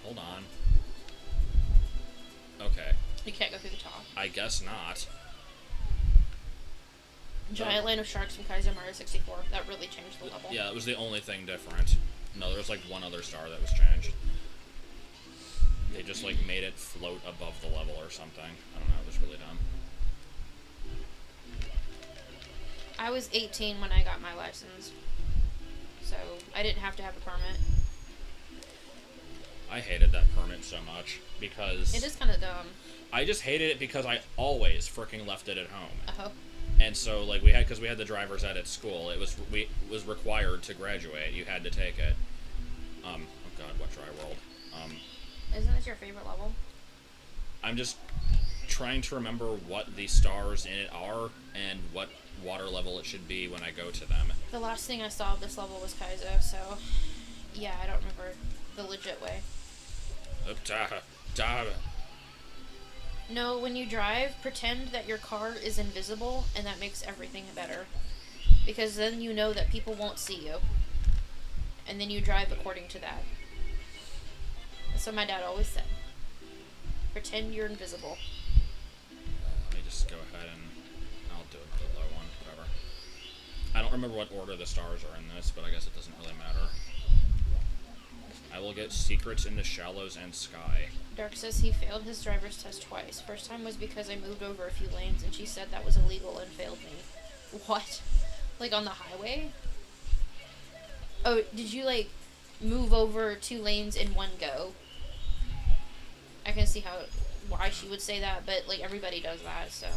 Hold on. Okay. You can't go through the top. I guess not. Giant Land of Sharks from Kaiser Mario 64. That really changed the level. Yeah, that was the only thing different. No, there was like one other star that was changed. They just like made it float above the level or something. I don't know, it was really dumb. I was 18 when I got my license, so I didn't have to have a permit. I hated that permit so much because... It is kind of dumb. I just hated it because I always freaking left it at home. Oh. And so, like, because we had the driver's ed at school, it was required to graduate. You had to take it. Oh god, what dry world. Isn't this your favorite level? I'm just trying to remember what the stars in it are and what water level it should be when I go to them. The last thing I saw of this level was Kaizo, so yeah, I don't remember the legit way. No, when you drive, pretend that your car is invisible, and that makes everything better. Because then you know that people won't see you. And then you drive according to that. That's what my dad always said. Pretend you're invisible. Let me just go ahead and I'll do the low one, whatever. I don't remember what order the stars are in this, but I guess it doesn't really matter. I will get secrets in the shallows and sky. Dark says he failed his driver's test twice. First time was because I moved over a few lanes and she said that was illegal and failed me. What? Like on the highway? Oh, did you like move over 2 lanes in one go? I can see why she would say that, but like everybody does that, so.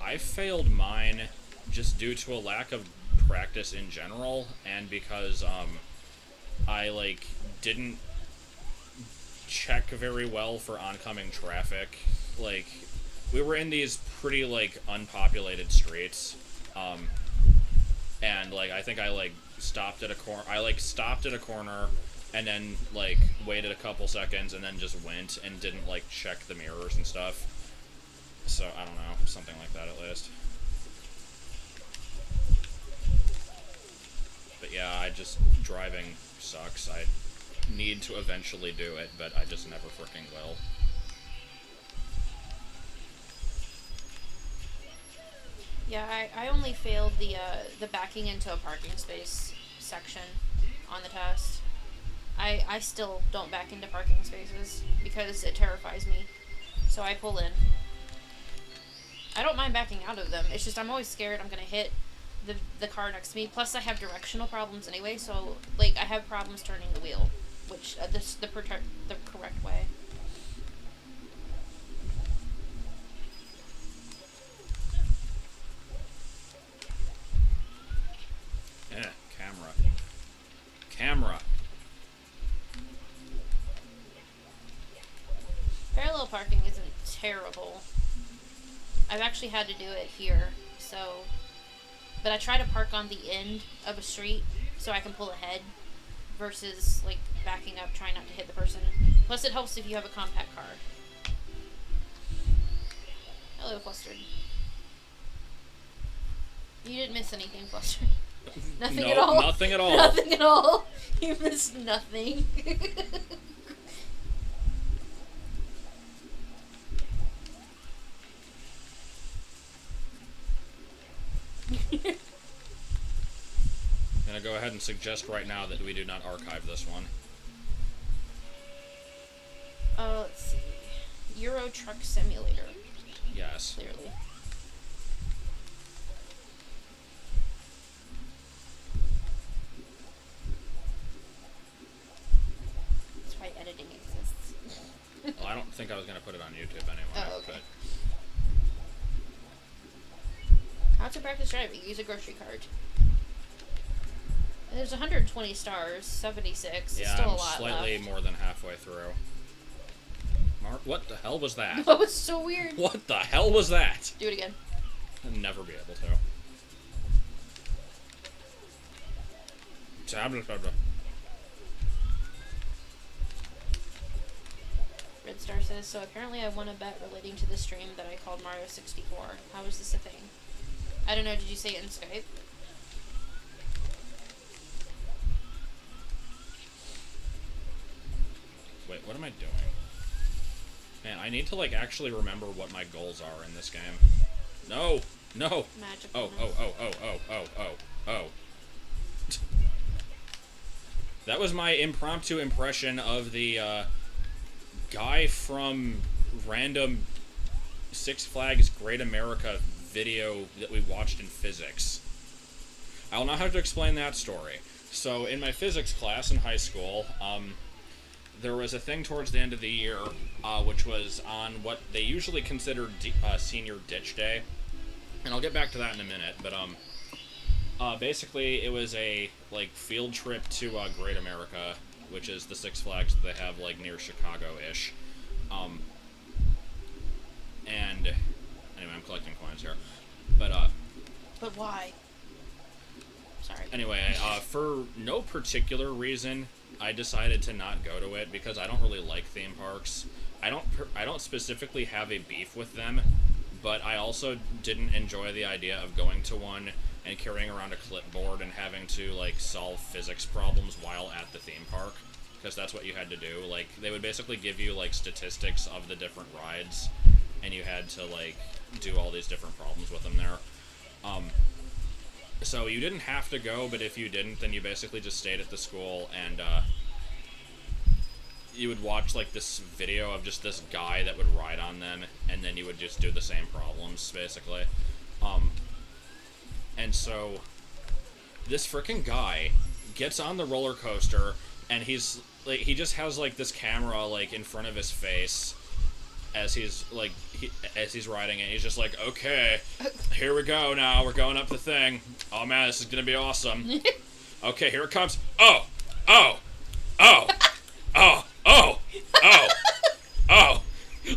I failed mine just due to a lack of practice in general, and because I like didn't check very well for oncoming traffic. Like, we were in these pretty like unpopulated streets, and like I think I like stopped at a corner. I like stopped at a corner and then like waited a couple seconds and then just went and didn't like check the mirrors and stuff. So I don't know, something like that at least. But yeah, driving sucks. I need to eventually do it, but I just never freaking will. Yeah, I only failed the backing into a parking space section on the test. I still don't back into parking spaces because it terrifies me. So I pull in. I don't mind backing out of them. It's just I'm always scared I'm gonna hit the car next to me. Plus I have directional problems anyway, so like I have problems turning the wheel, which this the correct way. Yeah, camera. Parallel parking isn't terrible. I've actually had to do it here, so. But I try to park on the end of a street so I can pull ahead versus like backing up, trying not to hit the person. Plus, it helps if you have a compact car. Hello, Flustered. You didn't miss anything, Flustered. Nothing No, at all. Nothing at all. Nothing at all. You missed nothing. I'm gonna go ahead and suggest right now that we do not archive this one. Let's see. Euro Truck Simulator. Yes. Clearly. That's why editing exists. Well, I don't think I was gonna put it on YouTube anyway. Oh, okay. How to practice driving? Use a grocery cart. There's 120 stars, 76. Yeah, There's still a I'm lot slightly left. more than halfway through. What the hell was that? That was so weird. What the hell was that? Do it again. I'll never be able to. Red Star says, so apparently I won a bet relating to the stream that I called Mario 64. How is this a thing? I don't know, did you say it in Skype? What am I doing? Man, I need to, like, actually remember what my goals are in this game. No! No! Magical. Oh. That was my impromptu impression of the, guy from random Six Flags Great America video that we watched in physics. I'll now have to explain that story. So, in my physics class in high school, there was a thing towards the end of the year, which was on what they usually consider senior ditch day. And I'll get back to that in a minute, but, basically it was a, like, field trip to, Great America, which is the Six Flags that they have, like, near Chicago-ish. And, anyway, I'm collecting coins here. But why? Sorry. Anyway, for no particular reason, I decided to not go to it because I don't really like theme parks. I don't specifically have a beef with them, but I also didn't enjoy the idea of going to one and carrying around a clipboard and having to, like, solve physics problems while at the theme park, because that's what you had to do. Like, they would basically give you, like, statistics of the different rides, and you had to, like, do all these different problems with them there. So you didn't have to go, but if you didn't, then you basically just stayed at the school, and, you would watch, like, this video of just this guy that would ride on them, and then you would just do the same problems, basically. And so, this frickin' guy gets on the roller coaster, and he's, like, he just has, like, this camera, like, in front of his face, as he's, like, as he's riding it. He's just like, okay, here we go now, we're going up the thing. Oh man, this is gonna be awesome. Okay, here it comes. Oh!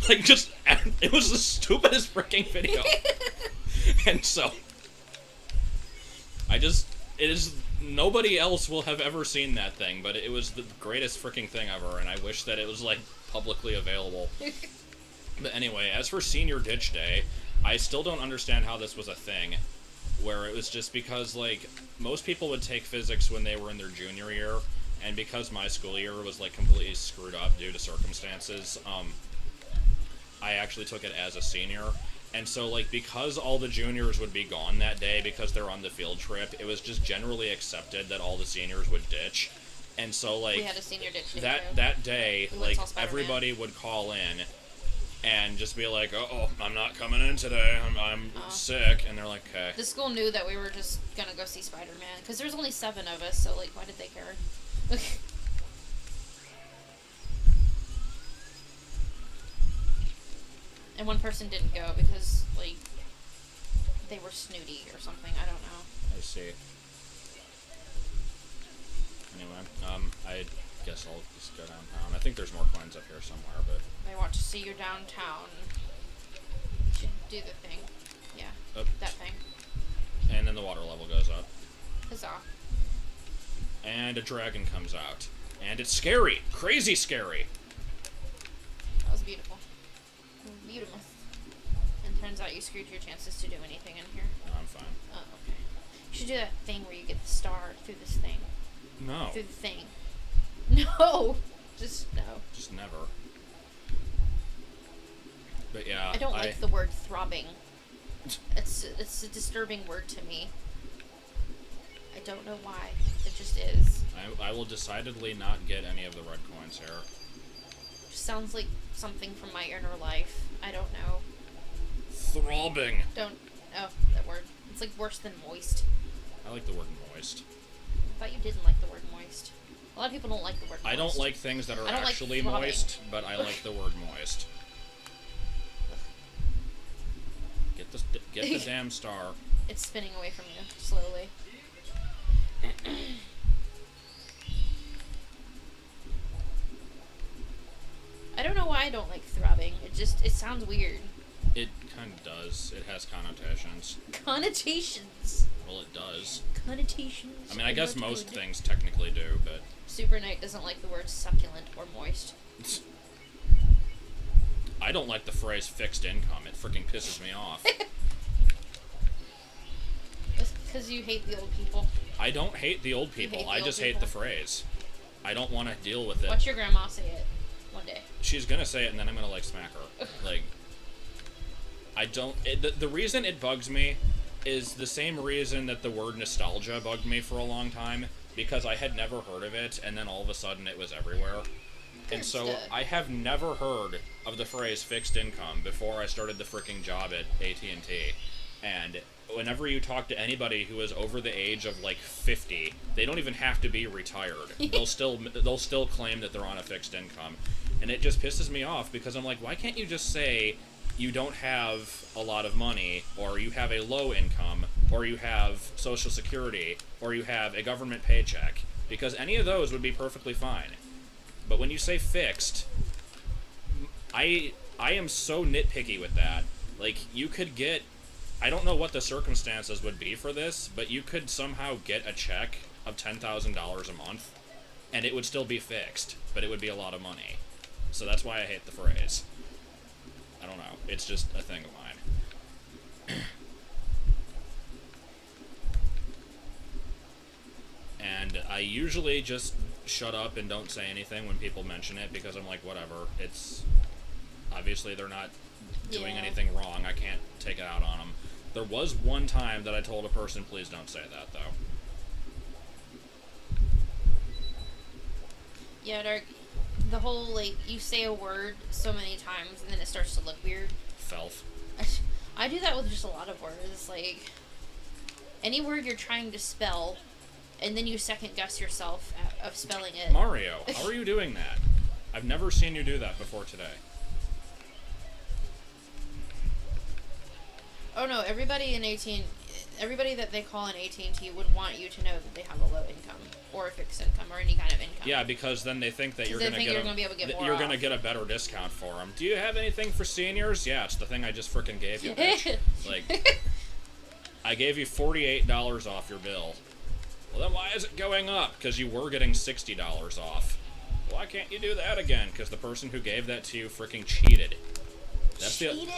Like, just, it was the stupidest freaking video. And so, it is, nobody else will have ever seen that thing, but it was the greatest freaking thing ever, and I wish that it was, like, publicly available. But anyway, as for Senior Ditch Day, I still don't understand how this was a thing, where it was just because, like, most people would take physics when they were in their junior year, and because my school year was, like, completely screwed up due to circumstances, I actually took it as a senior. And so, like, because all the juniors would be gone that day because they're on the field trip, it was just generally accepted that all the seniors would ditch. And so, like, we had a senior ditch day that day, we like, everybody would call in and just be like, oh, I'm not coming in today, I'm sick, and they're like, okay. The school knew that we were just gonna go see Spider-Man, because there's only 7 of us, so, like, why did they care? And one person didn't go because, like, they were snooty or something, I don't know. I see. Anyway, I guess I'll just go downtown. I think there's more coins up here somewhere, but... They want to see you downtown. You should do the thing. Yeah, that thing. And then the water level goes up. Huzzah. And a dragon comes out. And it's scary! Crazy scary! That was beautiful. Beautiful. And turns out you screwed your chances to do anything in here. No, I'm fine. Oh, okay. You should do that thing where you get the star through this thing. No. Through the thing. No! Just no. Just never. But yeah, I don't like the word throbbing. It's a disturbing word to me. I don't know why. It just is. I will decidedly not get any of the red coins here. It just sounds like something from my inner life. I don't know. Throbbing. Oh, that word. It's like worse than moist. I like the word moist. I thought you didn't like the word moist. A lot of people don't like the word moist. I don't like things that are actually moist, but I like the word moist. Get the damn star. It's spinning away from you, slowly. I don't know why I don't like throbbing. It sounds weird. It kind of does. It has connotations. Connotations. Well, it does. Connotations. I mean, I guess most things technically do, but... Super Knight doesn't like the word succulent or moist. I don't like the phrase fixed income. It freaking pisses me off. Because you hate the old people. I don't hate the old people. I just hate the phrase. I don't want to deal with it. Watch your grandma say it. one day. She's gonna say it, and then I'm gonna, like, smack her. Like, I don't... the reason it bugs me is the same reason that the word nostalgia bugged me for a long time, because I had never heard of it, and then all of a sudden it was everywhere. And so I have never heard of the phrase fixed income before I started the freaking job at AT&T. And whenever you talk to anybody who is over the age of, like, 50, they don't even have to be retired. They'll still claim that they're on a fixed income. And it just pisses me off, because I'm like, why can't you just say you don't have a lot of money, or you have a low income, or you have Social Security, or you have a government paycheck? Because any of those would be perfectly fine. But when you say fixed, I am so nitpicky with that. Like, you could get... I don't know what the circumstances would be for this, but you could somehow get a check of $10,000 a month, and it would still be fixed, but it would be a lot of money. So that's why I hate the phrase. I don't know. It's just a thing of mine. And I usually just shut up and don't say anything when people mention it, because I'm like, whatever. It's... Obviously, they're not doing anything wrong. I can't take it out on them. There was one time that I told a person, please don't say that, though. Yeah, Dark, the whole, like, you say a word so many times and then it starts to look weird. Felf. I do that with just a lot of words. Like, any word you're trying to spell, and then you second guess yourself of spelling it. Mario, how are you doing that? I've never seen you do that before today. Oh no, everybody that they call an AT&T would want you to know that they have a low income or a fixed income or any kind of income. Yeah, because then they think that you're going to get a better discount for them. Do you have anything for seniors? Yeah, it's the thing I just freaking gave you, bitch. Like, I gave you $48 off your bill. Well, then why is it going up? Because you were getting $60 off. Why can't you do that again? Because the person who gave that to you freaking cheated.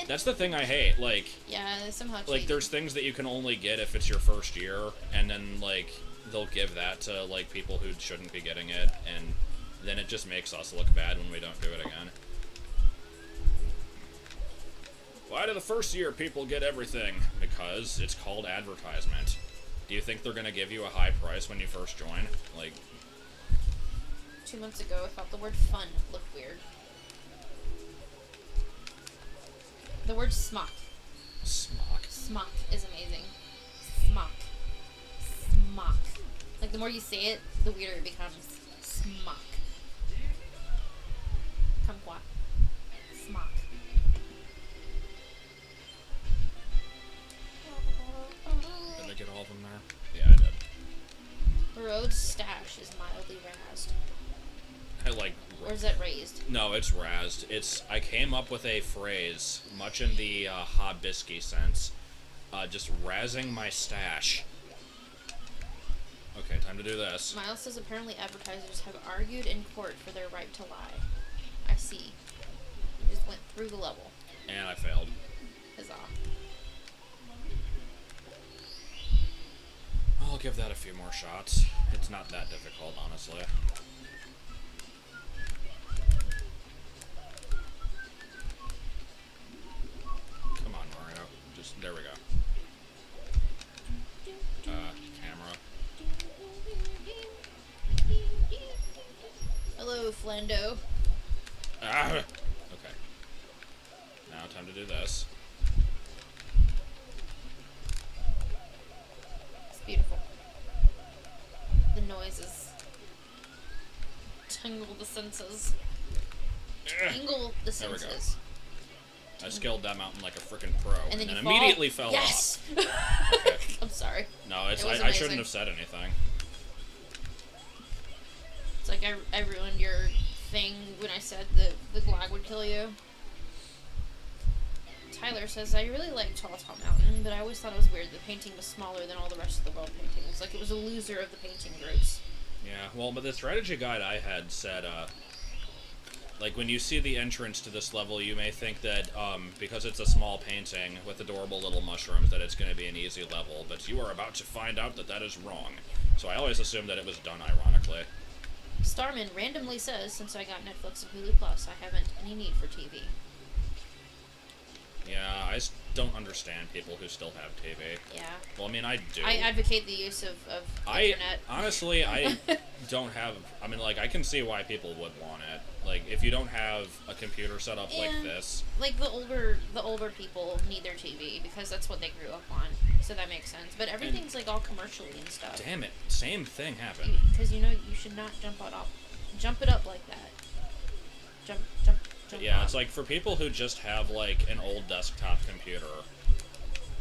That's the thing I hate. Like, yeah, somehow cheated. Like, there's things that you can only get if it's your first year, and then, like, they'll give that to, like, people who shouldn't be getting it, and then it just makes us look bad when we don't do it again. Why do the first year people get everything? Because it's called advertisement. Do you think they're gonna give you a high price when you first join? Like... 2 months ago, I thought the word fun looked weird. The word smock. Smock? Smock is amazing. Smock. Smock. Like, the more you say it, the weirder it becomes. Smock. Kumquat. Smock. Did I get all of them there? Yeah, I did. Rhodes' stash is mildly razzed. I like... Or is that raised? No, it's razzed. I came up with a phrase, much in the Hobbisky sense, just razzing my stash. Okay, time to do this. Miles says apparently advertisers have argued in court for their right to lie. I see. You just went through the level. And I failed. Huzzah. I'll give that a few more shots. It's not that difficult, honestly. Come on, Mario. Just, there we go. Camera. Hello, Flando. Ah! Okay. Now, time to do this. It's beautiful. The noises tingle the senses. Tingle the There we go. senses. I scaled that mountain like a frickin' pro, and then you immediately fell yes! off. Okay. I'm sorry. No, It was I amazing. shouldn't have said anything. It's like I ruined your thing when I said the glag would kill you. Tyler says, I really like Tall Tall Mountain, but I always thought it was weird the painting was smaller than all the rest of the world paintings. Like, it was a loser of the painting groups. Yeah, well, but the strategy guide I had said, like, when you see the entrance to this level, you may think that, because it's a small painting with adorable little mushrooms, that it's going to be an easy level, but you are about to find out that that is wrong. So I always assumed that it was done ironically. Starman randomly says, since I got Netflix and Hulu Plus, I haven't any need for TV. Yeah, don't understand people who still have TV. Yeah. Well, I mean, I do. I advocate the use of internet. Honestly, I don't have... I mean, like, I can see why people would want it. Like, if you don't have a computer set up like this... Like, the older people need their TV, because that's what they grew up on. So that makes sense. But everything's, like, all commercially and stuff. Damn it. Same thing happened. Because, you should not jump it up like that. Jump yeah, up. it's like, for people who just have, like, an old desktop computer,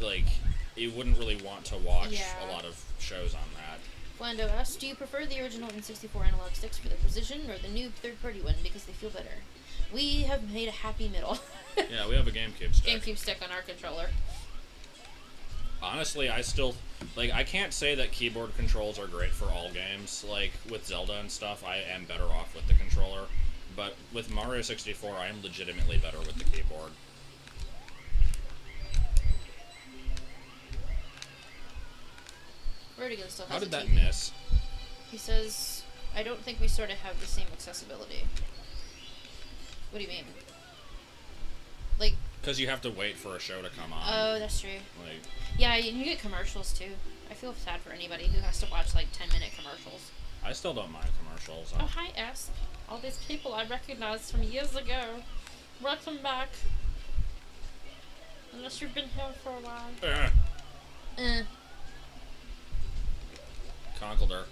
like, you wouldn't really want to watch a lot of shows on that. Flando asks, do you prefer the original N64 analog sticks for the precision, or the new third-party one because they feel better? We have made a happy middle. Yeah, we have a GameCube stick. GameCube stick on our controller. Honestly, I still... Like, I can't say that keyboard controls are great for all games. Like, with Zelda and stuff, I am better off with the controller. But with Mario 64, I am legitimately better with the keyboard. Vertigo still has How did a that TV. miss? He says, I don't think we sort of have the same accessibility. What do you mean? Like... Because you have to wait for a show to come on. Oh, that's true. Like... Yeah, and you get commercials, too. I feel sad for anybody who has to watch, like, 10-minute commercials. I still don't mind commercials. Oh, hi, S. All these people I recognized from years ago. Welcome back. Unless you've been here for a while. Conkled her.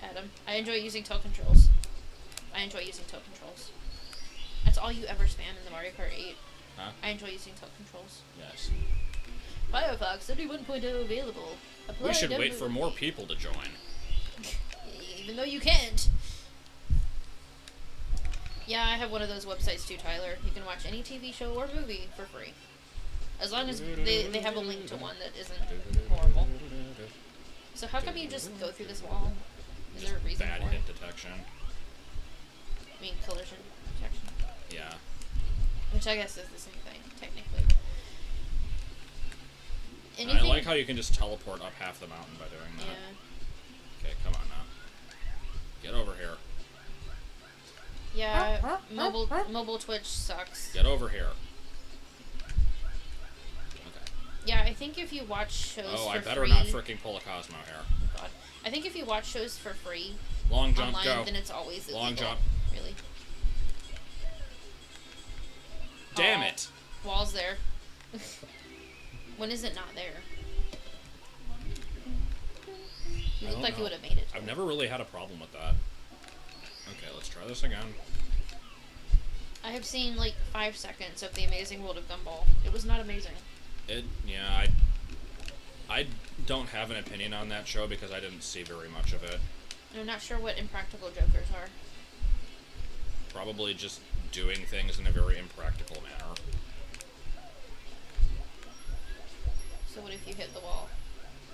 Adam, I enjoy using toe controls. That's all you ever spam in the Mario Kart 8. Huh? I enjoy using toe controls. Yes. Firefox 31.0 available. Apply We should wait download. for more people to join. Even though you can't. Yeah, I have one of those websites too, Tyler. You can watch any TV show or movie for free. As long as they have a link to one that isn't horrible. So how come you just go through this wall? Is there a reason Bad for hit it? detection. I mean, collision detection. Yeah. Which I guess is the same thing, technically. And Anything? I like how you can just teleport up half the mountain by doing that. Yeah. Okay, come on now. Get over here. Yeah, mobile Twitch sucks. Get over here. Okay. Yeah, I think if you watch shows for free... Oh, I better not fricking pull a Cosmo here. God. I think if you watch shows for free Long jump, online, go. then it's always illegal. Long jump. Really. Damn it! Wall's there. When is it not there? You look like you would have made it. I've never really had a problem with that. Okay, let's try this again. I have seen like 5 seconds of The Amazing World of Gumball. It was not amazing. Yeah, I don't have an opinion on that show because I didn't see very much of it. I'm not sure what Impractical Jokers are. Probably just doing things in a very impractical manner. So what if you hit the wall?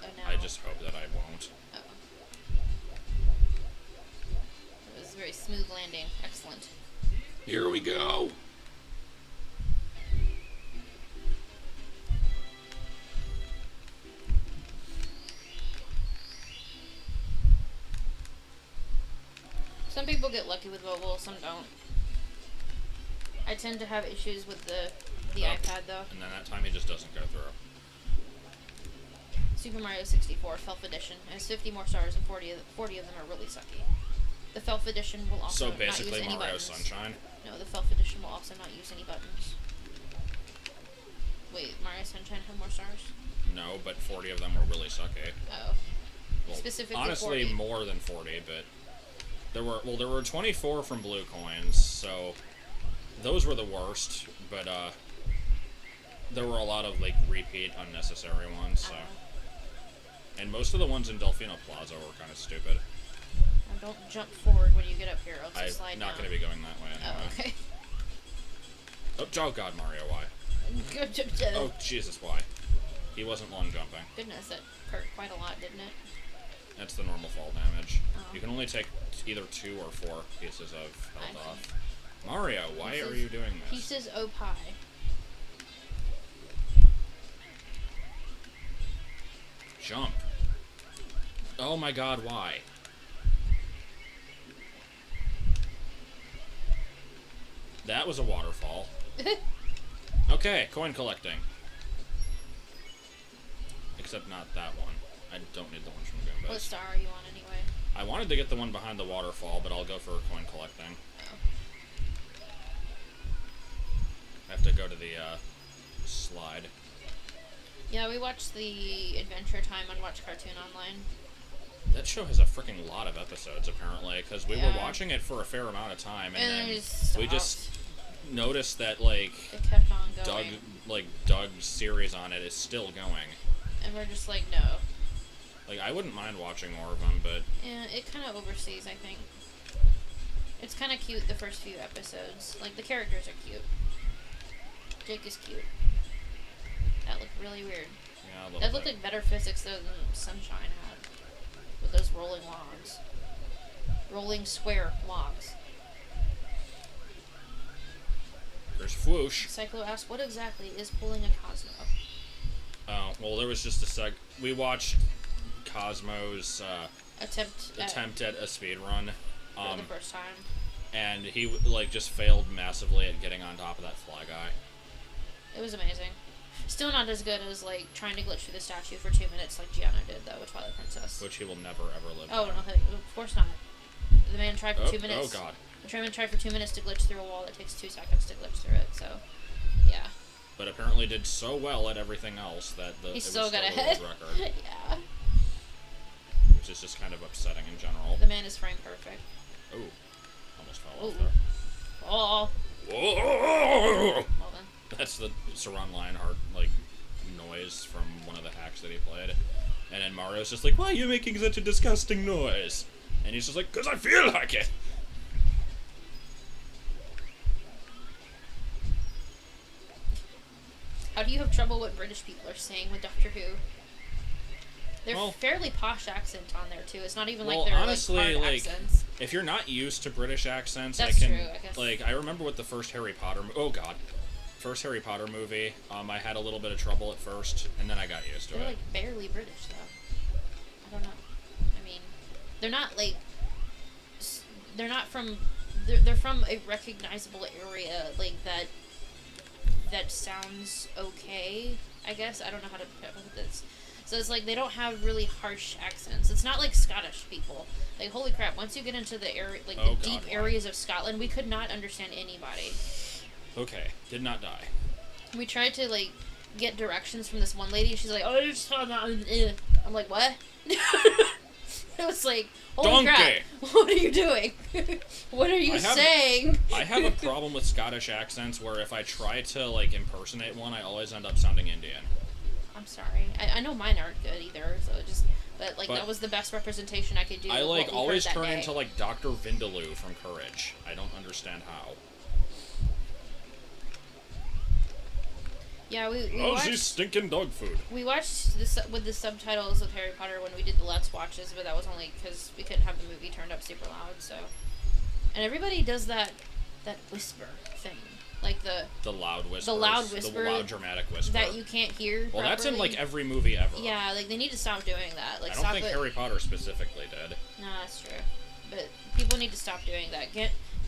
Oh, no. I just hope that I won't. Oh. It was a very smooth landing. Excellent. Here we go! Some people get lucky with mobile, some don't. I tend to have issues with the iPad, though. And then that time it just doesn't go through. Super Mario 64 Felf Edition has 50 more stars and 40 of them are really sucky. The Felf Edition will also So basically not use any Mario buttons. Sunshine? No, the Felf Edition will also not use any buttons. Wait, Mario Sunshine have more stars? No, but 40 of them were really sucky. Oh. Well, Specifically honestly, 40. more than 40, but there were 24 from Blue Coins, so those were the worst, but there were a lot of like repeat unnecessary ones, so. And most of the ones in Delfino Plaza were kind of stupid. Now don't jump forward when you get up here, else you'll slide I'm not down. going to be going that way anyway. Oh, okay. Oh god, Mario, why? Oh, Jesus, why? He wasn't long jumping. Goodness, that hurt quite a lot, didn't it? That's the normal fall damage. Oh. You can only take either 2 or 4 pieces of health I off. Mario, why are you doing this? Pieces o' pie. Jump. Oh my god, why? That was a waterfall. Okay, coin collecting. Except not that one. I don't need the ones from Goombas. What star are you on anyway? I wanted to get the one behind the waterfall, but I'll go for coin collecting. Oh. I have to go to the slide. Yeah, we watched the Adventure Time on Watch Cartoon Online. That show has a freaking lot of episodes, apparently, because we were Yeah. watching it for a fair amount of time, and And then it we just stopped. noticed that, like, It kept on going. Doug's series on it is still going. And we're just like, no. Like, I wouldn't mind watching more of them, but Yeah, it kind of oversees, I think. It's kind of cute the first few episodes. Like, the characters are cute. Jake is cute. That looked really weird. yeah, a little That looked bit. like better physics than Sunshine had. With those rolling logs. Rolling square logs. There's Fwoosh. Cyclo asked, what exactly is pulling a Cosmo? Oh, well, there was just a we watched Cosmo's attempt at a speed run. For the first time. And he, like, just failed massively at getting on top of that fly guy. It was amazing. Still not as good as, like, trying to glitch through the statue for 2 minutes like Gianna did, though, with Twilight Princess. Which he will never, ever live Oh, down. no, of course not. The man tried for 2 Oh, minutes. God. The man tried for 2 minutes to glitch through a wall that takes 2 seconds to glitch through it, so, yeah. But apparently did so well at everything else that He it was still got a ahead. world record. Yeah. Which is just kind of upsetting in general. The man is frame perfect. Ooh. Almost fell Ooh. off there. Oh. Whoa! Well then. That's the Saran Lionheart, like, noise from one of the hacks that he played. And then Mario's just like, why are you making such a disgusting noise? And he's just like, 'cause I feel like it! How do you have trouble what British people are saying with Doctor Who? They're Well- fairly posh accent on there, too. It's not even Well, like they're honestly, like hard like, accents. if you're not used to British accents, That's I can, true, I guess. like, I remember with the first Harry Potter, oh god, first Harry Potter movie, I had a little bit of trouble at first, and then I got used to They're it. like barely British, though. I don't know. I mean, they're not like they're not from they're from a recognizable area like that sounds okay. I guess I don't know how to put this. So it's like they don't have really harsh accents. It's not like Scottish people. Like holy crap! Once you get into the area, like Oh, the God, deep why? areas of Scotland, we could not understand anybody. Okay, did not die. We tried to like get directions from this one lady. She's like, "Oh, I just saw that." I'm like, "What?" It was like, "Holy crap! Donkey! What are you doing? What are you saying?" I have a problem with Scottish accents where if I try to, like, impersonate one, I always end up sounding Indian. I'm sorry. I know mine aren't good either. So but But that was the best representation I could do. I, of like, what we always heard that turn day. into, like, Dr. Vindaloo from Courage. I don't understand how. Yeah, we Oh, watched. she's stinking dog food. We watched this with the subtitles of Harry Potter when we did the Let's Watches, but that was only because we couldn't have the movie turned up super loud. So, and everybody does that whisper thing, like the loud whisper. The loud whisper The loud dramatic whisper. that you can't hear. Well, that's in, properly. like, every movie ever. Yeah, like they need to stop doing that. Like I don't stop think it. Harry Potter specifically did. No, that's true. But people need to stop doing that.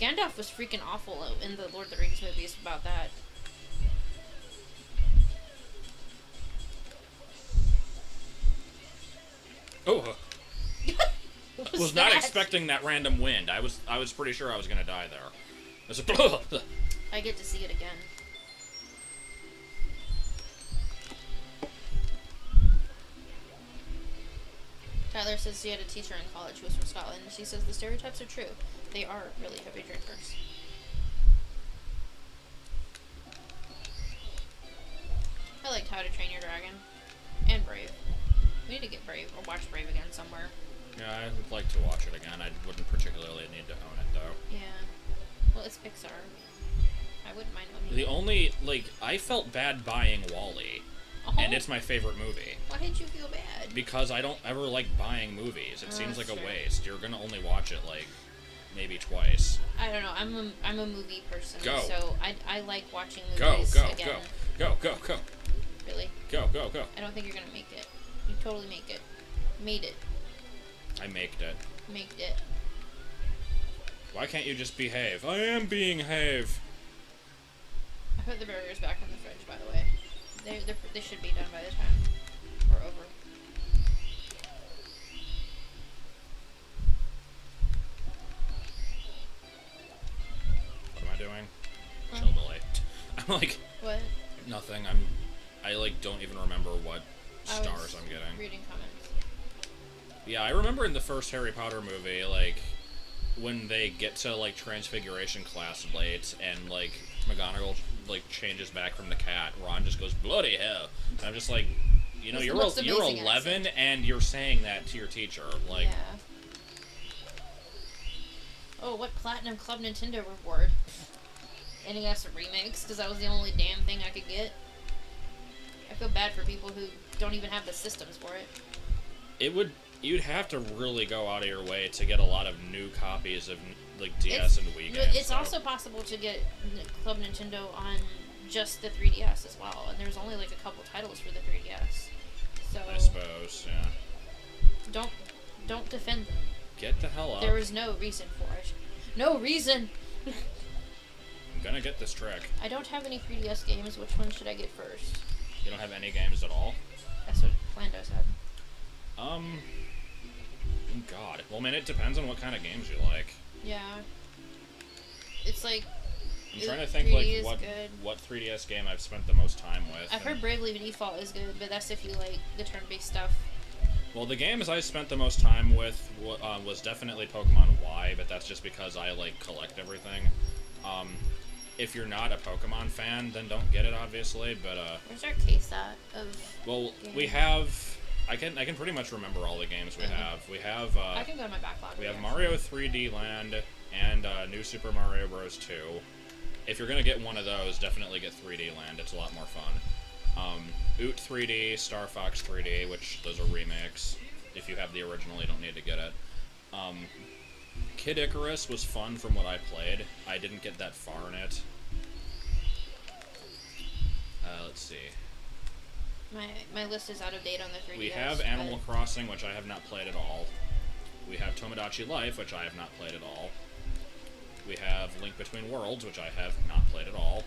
Gandalf was freaking awful in the Lord of the Rings movies about that. Oh, What was not that? expecting that random wind. I was pretty sure I was gonna die there. I was like, I get to see it again. Tyler says she had a teacher in college who was from Scotland. She says the stereotypes are true. They are really heavy drinkers. I liked How to Train Your Dragon. And Brave. We need to get Brave, or watch Brave again somewhere. yeah, I would like to watch it again. I wouldn't particularly need to own it though. Yeah. Well, it's Pixar. I wouldn't mind owning The it. only, like, I felt bad buying Wall-E, Oh, and it's my favorite movie. why did you feel bad? Because I don't ever like buying movies. It Oh, seems like that's a true. waste. You're gonna only watch it, like, maybe twice. I don't know. I'm a movie person, Go. so I like watching Go, movies go, again. go. Go, go, go. Really, Go, go, go. I don't think you're gonna make it. You totally make it. Made it. I maked it. Made it. Why can't you just behave? I am being have. put the burgers back in the fridge, by the way. They should be done by the time we're over. What am I doing? Chill delay. I'm like... What? Nothing. I like don't even remember what stars I'm getting. Reading comments. Yeah, I remember in the first Harry Potter movie, like, when they get to, like, Transfiguration class late, and, like, McGonagall, like, changes back from the cat, Ron just goes, bloody hell. And I'm just like, you know, you're 11 accent. and you're saying that to your teacher. Like, yeah. Oh, what Platinum Club Nintendo reward? NES remakes, because that was the only damn thing I could get. I feel bad for people who don't even have the systems for it. You'd have to really go out of your way to get a lot of new copies of, like, DS and Wii games. It's also possible to get Club Nintendo on just the 3DS as well, and there's only, like, a couple titles for the 3DS. So I suppose, yeah. Don't defend them. Get the hell up. There is no reason for it. No reason! I'm gonna get this trick. I don't have any 3DS games. Which one should I get first? You don't have any games at all? That's what Plando said. God. Well, man, it depends on what kind of games you like. Yeah. It's like... I'm trying to think, like, what 3DS game I've spent the most time with. I've heard Bravely Default is good, but that's if you like the turn-based stuff. Well, the games I spent the most time with was definitely Pokemon Y, but that's just because I, like, collect everything. If you're not a Pokemon fan, then don't get it, obviously, but, Where's our case at of well, games? we have... I can pretty much remember all the games we have. We have, I can go to my backlog. We have Mario 3D Land and New Super Mario Bros. 2. If you're gonna get one of those, definitely get 3D Land. It's a lot more fun. Oot 3D, Star Fox 3D, which those are remakes. If you have the original, you don't need to get it. Kid Icarus was fun from what I played. I didn't get that far in it. Let's see. My list is out of date on the 3DS. We have Animal Crossing, which I have not played at all. We have Tomodachi Life, which I have not played at all. We have Link Between Worlds, which I have not played at all.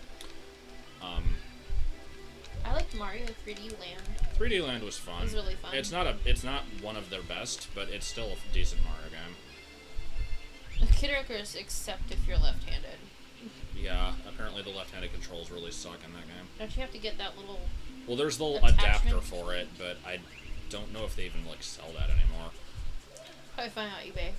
I liked Mario 3D Land. 3D Land was fun. It was really fun. It's not one of their best, but it's still a decent Mario game. Kid Icarus, except if you're left-handed. Yeah, apparently the left-handed controls really suck in that game. Don't you have to get that little... Well, there's the attachment adapter for it, but I don't know if they even, like, sell that anymore. Probably find out eBay.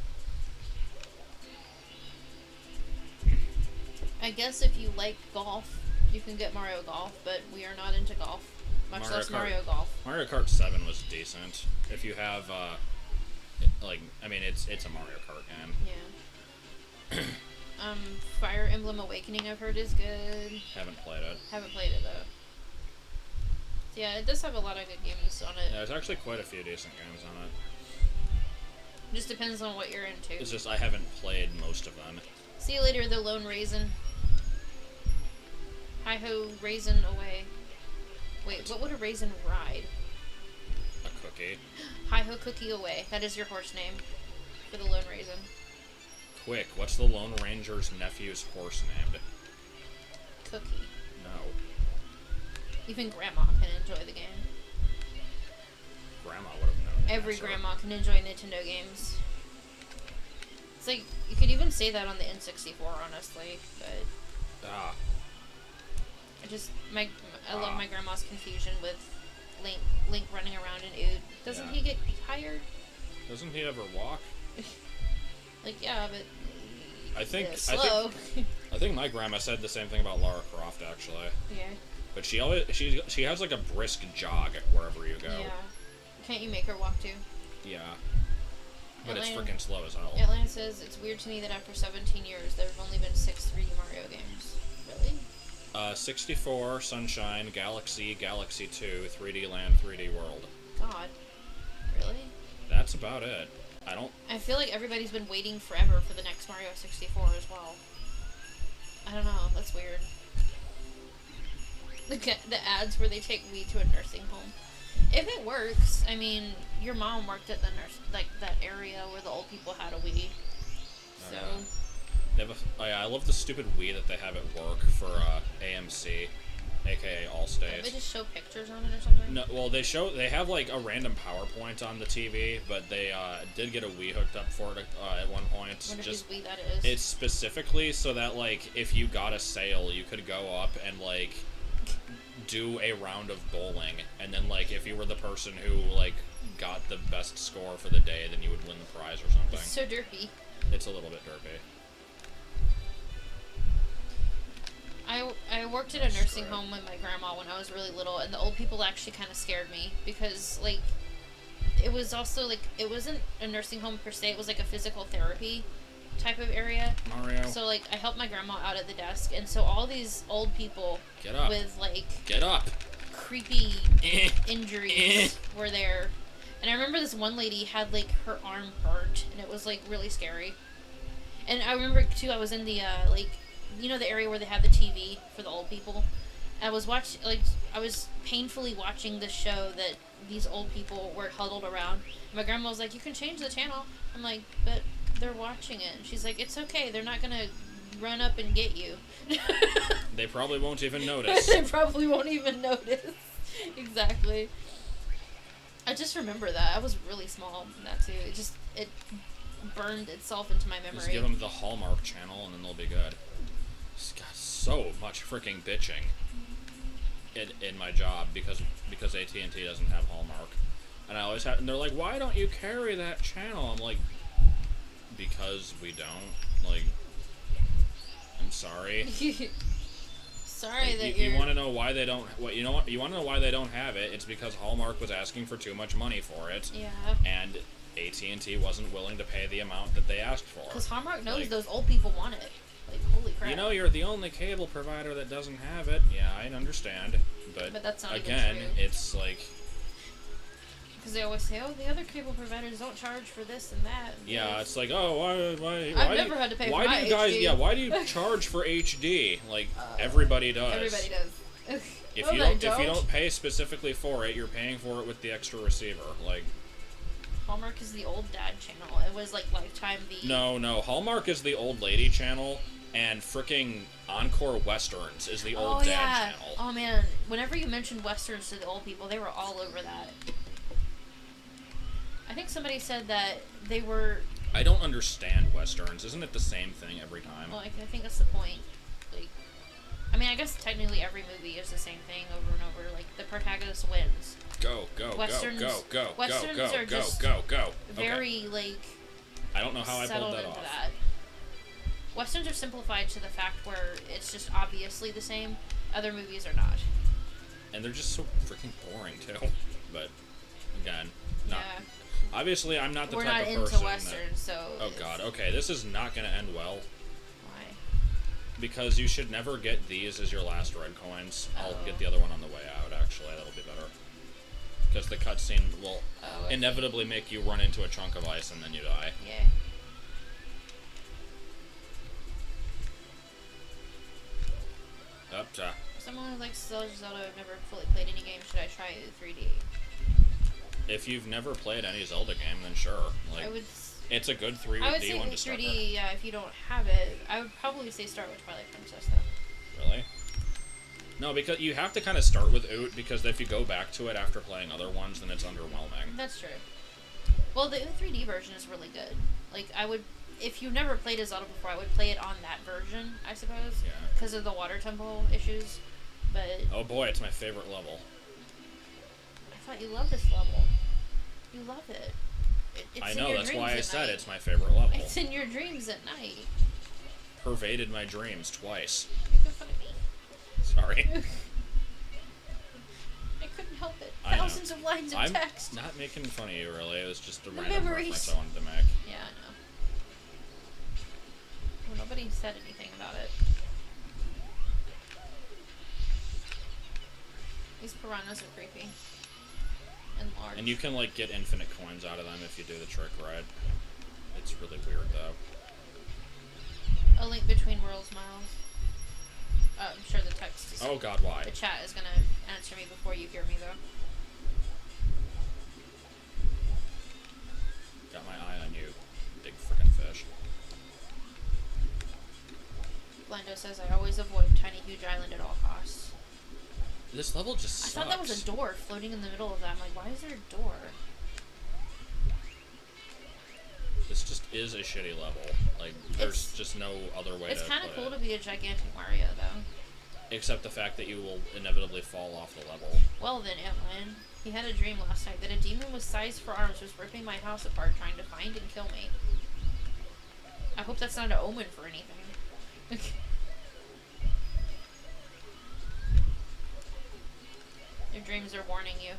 I guess if you like golf, you can get Mario Golf, but we are not into golf. Much less Mario Golf. Mario Kart 7 was decent. If you have, like, I mean, it's a Mario Kart game. Yeah. Fire Emblem Awakening I've heard is good. Haven't played it. Haven't played it, though. Yeah, it does have a lot of good games on it. Yeah, there's actually quite a few decent games on it. Just depends on what you're into. It's just I haven't played most of them. See you later, the Lone Raisin. Hi-ho, raisin away. Wait, what would a raisin ride? A cookie. Hi-ho, cookie away. That is your horse name for the Lone Raisin. Quick, what's the Lone Ranger's nephew's horse named? Cookie. No. Even Grandma can enjoy the game. Grandma would have known. Every grandma can enjoy Nintendo games. It's like, you could even say that on the N64, honestly, but... Ah. I love my grandma's confusion with Link running around in Ood. Doesn't he get tired? Doesn't he ever walk? Like, yeah, but... I think slow. I think my grandma said the same thing about Lara Croft, actually. Yeah. But she has like a brisk jog wherever you go. Yeah. Can't you make her walk too? Yeah. But it's freaking slow as hell. Atlanta says, it's weird to me that after 17 years, there have only been 6 3D Mario games. Really? 64, Sunshine, Galaxy, Galaxy 2, 3D Land, 3D World. God. Really? That's about it. I feel like everybody's been waiting forever for the next Mario 64 as well. I don't know. That's weird. The ads where they take Wii to a nursing home. If it works, I mean, your mom worked at the that area where the old people had a Wii. So. They have oh yeah, I love the stupid Wii that they have at work for AMC, aka Don't they Allstate. just show pictures on it or something? No, well they have like a random PowerPoint on the TV, but they did get a Wii hooked up for it at one point. Wonder Just whose Wii that is. it's specifically so that like if you got a sale, you could go up and like do a round of bowling, and then like if you were the person who like got the best score for the day, then you would win the prize or something. It's so derpy. It's a little bit derpy. I worked at a nursing home with my grandma when I was really little, and the old people actually kind of scared me because, like, it was also, like, it wasn't a nursing home per se, it was, like, a physical therapy type of area. Mario. So, like, I helped my grandma out at the desk, and so all these old people Get up. with, like, Get up. creepy injuries were there. And I remember this one lady had, like, her arm burnt, and it was, like, really scary. And I remember, too, I was in the, like, you know the area where they have the TV for the old people? I was I was painfully watching this show that these old people were huddled around. And my grandma was like, "You can change the channel." I'm like, "But they're watching it." And she's like, "It's okay. They're not gonna run up and get you." They probably won't even notice. They probably won't even notice. Exactly. I just remember that. I was really small in that too. It burned itself into my memory. Just give them the Hallmark channel and then they'll be good. It's got so much freaking bitching in my job because AT&T doesn't have Hallmark, and I always have, and they're like, "Why don't you carry that channel?" I'm like, "Because we don't." Like, I'm sorry. Sorry like, that you want to know why they don't. What you know? What you want to know why they don't have it? It's because Hallmark was asking for too much money for it. Yeah. And AT&T wasn't willing to pay the amount that they asked for. Because Hallmark knows like, those old people want it. Like, holy crap. You know, you're the only cable provider that doesn't have it. Yeah, I understand. But that's not again, even true. it's like... Because they always say, "Oh, the other cable providers don't charge for this and that." And yeah, this. it's like, oh, why I've never had to pay for my do you guys, HD. Yeah, why do you charge for HD? Like, everybody does. Everybody does. If you don't pay specifically for it, you're paying for it with the extra receiver. Like, Hallmark is the old dad channel. It was like Lifetime V. No, Hallmark is the old lady channel, and fricking Encore Westerns is the old dad channel. Oh man, whenever you mentioned Westerns to the old people, they were all over that. I think somebody said that they were... I don't understand Westerns. Isn't it the same thing every time? Well, I think that's the point. Like, I mean, I guess technically every movie is the same thing over and over. Like, the protagonist wins. Westerns are just go. Very, like... I don't know how I pulled that off. That. Westerns are simplified to the fact where it's just obviously the same. Other movies are not. And they're just so freaking boring, too. But, again, not... Yeah. Obviously, I'm not the We're type not of person into Westerns, so... Oh, God. Okay, this is not going to end well. Why? Because you should never get these as your last red coins. I'll get the other one on the way out, actually. That'll be better. Because the cutscene will inevitably make you run into a chunk of ice and then you die. Yeah. Up to... Someone who likes Zelda, I've never fully played any game. Should I try 3D? If you've never played any Zelda game, then sure. Like, I would... It's a good 3D I would say one to start 3D, yeah, if you don't have it. I would probably say start with Twilight Princess, though. Really? No, because you have to kind of start with Oot, because if you go back to it after playing other ones, then it's underwhelming. That's true. Well, the 3D version is really good. Like, I would... If you've never played a Zelda before, I would play it on that version, I suppose. Yeah. Because of the water temple issues. But... Oh boy, it's my favorite level. I thought you loved this level. You love it. It's I in know, your that's dreams why I at said night. it's my favorite level. It's in your dreams at night. Pervaded my dreams twice. Making fun of me. Sorry. I couldn't help it. I know. Thousands of lines of text. I'm not making fun of you, really. It was just a The random memories. reference I wanted to make. Yeah, I know. Well, nobody said anything about it. These piranhas are creepy. And large. And you can, like, get infinite coins out of them if you do the trick right. It's really weird, though. A link between worlds, Miles. I'm sure the text is... Oh god, why? The chat is gonna answer me before you hear me, though. Got my eye on you, big frickin' fish. Blendo says, I always avoid Tiny Huge Island at all costs. This level just sucks. I thought that was a door floating in the middle of that. I'm like, why is there a door? This just is a shitty level. Like, there's just no other way to play it. It's kind of cool to be a gigantic Mario, though. Except the fact that you will inevitably fall off the level. Well then, Etlin. He had a dream last night that a demon with sized for arms was ripping my house apart trying to find and kill me. I hope that's not an omen for anything. Your dreams are warning you.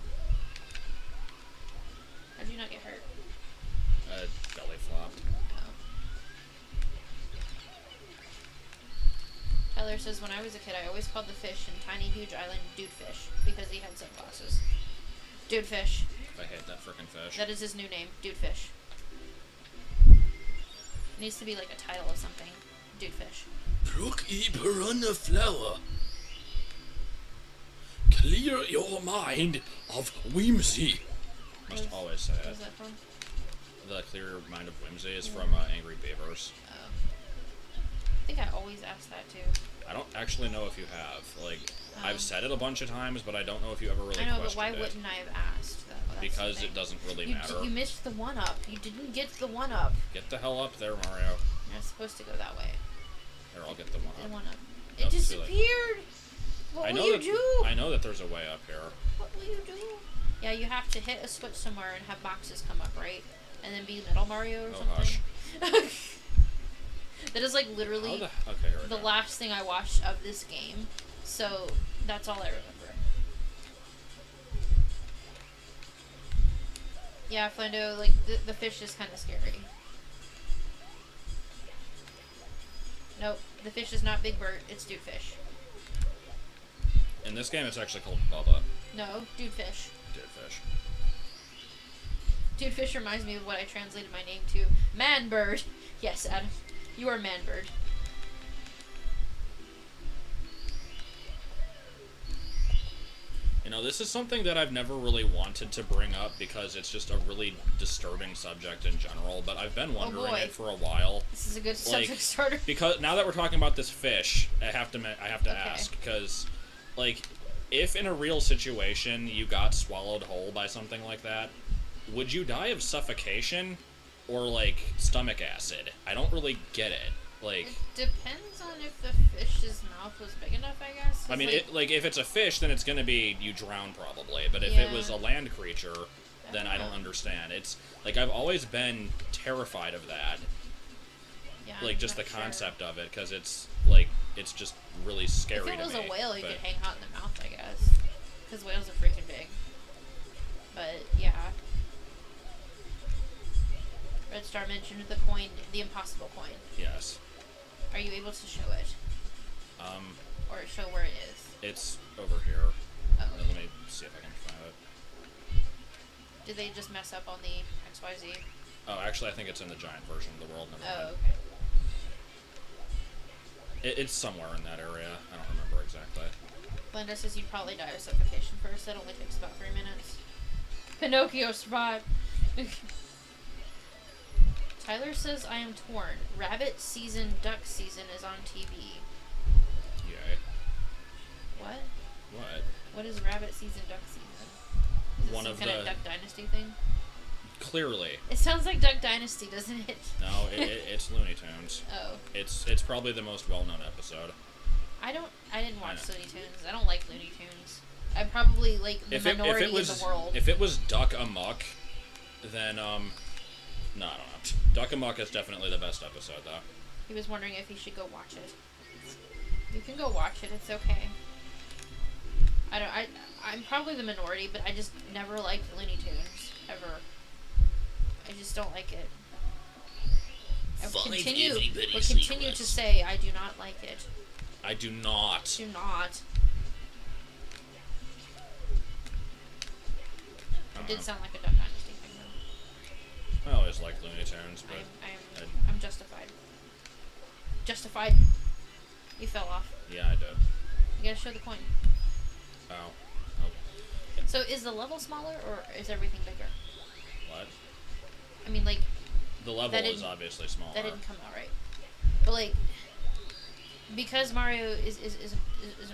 How'd you not get hurt? Belly flopped. Oh. Tyler says, when I was a kid, I always called the fish in Tiny Huge Island Dude Fish because he had sunglasses. Dude Fish. I hate that frickin' fish. That is his new name, Dude Fish. It needs to be like a title of something. Dude Fish. Brook e piranha flower. Clear your mind of whimsy. Must always say it. Where's that from? The Clear Mind of Whimsy is from Angry Beavers. Oh. I think I always ask that too. I don't actually know if you have. Like, I've said it a bunch of times, but I don't know if you ever really I know, questioned but why it. wouldn't I have asked, though? That's Because it doesn't really matter. You missed the one-up. You didn't get the one-up. Get the hell up there, Mario. You're supposed to go that way. Here, I'll get the one The up. one-up. Nope, It too late. disappeared! What will you do? I know that there's a way up here. What will you do? Yeah, you have to hit a switch somewhere and have boxes come up, right? And then be Metal Mario or something. Hush. That is like literally Okay, here we the go. last thing I watched of this game. So that's all I remember. Yeah, Flando, like the fish is kind of scary. Nope, the fish is not Big Bird, it's Dude Fish. In this game, it's actually called Bubba. No, Dude Fish. Dead fish. Dude Fish reminds me of what I translated my name to. Man Bird. Yes, Adam. You are Man Bird. You know, this is something that I've never really wanted to bring up because it's just a really disturbing subject in general, but I've been wondering it for a while. This is a good Like, subject starter. Because now that we're talking about this fish, I have to Okay. ask, because, like, if in a real situation you got swallowed whole by something like that, would you die of suffocation or, like, stomach acid? I don't really get it. Like, It depends on if the fish's mouth was big enough, I guess. I mean, if it's a fish, then it's gonna be you drown probably. But if Yeah. it was a land creature, then I don't understand. It's like I've always been terrified of that. Yeah, Like I'm just the not sure. concept of it, because it's like it's just really scary If it was to me. a whale, you but- could hang out in the mouth, I guess. Because whales are freaking big. But, yeah. Red Star mentioned the coin, the impossible coin. Yes. Are you able to show it? Or show where it is? It's over here. Oh. Let me see if I can find it. Did they just mess up on the XYZ? Oh, actually, I think it's in the giant version of the world. Never Oh, mind. okay. It's somewhere in that area. I don't remember exactly. Glenda says you'd probably die of suffocation first. That only takes about 3 minutes. Pinocchio survived. Tyler says I am torn. Rabbit season, duck season is on TV. Yay. What? What? What is rabbit season, duck season? Is it One some of kind the- of Duck Dynasty thing? Clearly. It sounds like Duck Dynasty, doesn't it? No, it's Looney Tunes. Oh. It's probably the most well-known episode. I didn't watch know. Looney Tunes. I don't like Looney Tunes. I'm probably like the minority in the world. If it was Duck Amuck, then no, I don't know. Duck Amuck is definitely the best episode, though. He was wondering if he should go watch it. You can go watch it. It's okay. I'm probably the minority, but I just never liked Looney Tunes ever. I just don't like it. I will Five continue itty-bitty to secrets. say I do not like it. I do not. Do not. It did sound like a Duck Dynasty thing, though. I always liked Looney Tunes, but I'm justified. Justified. You fell off. yeah, I did. You gotta show the coin. Oh. Oh. So is the level smaller or is everything bigger? What? I mean, like, The level That is didn't- obviously smaller. that didn't come out right. But, like, Because Mario is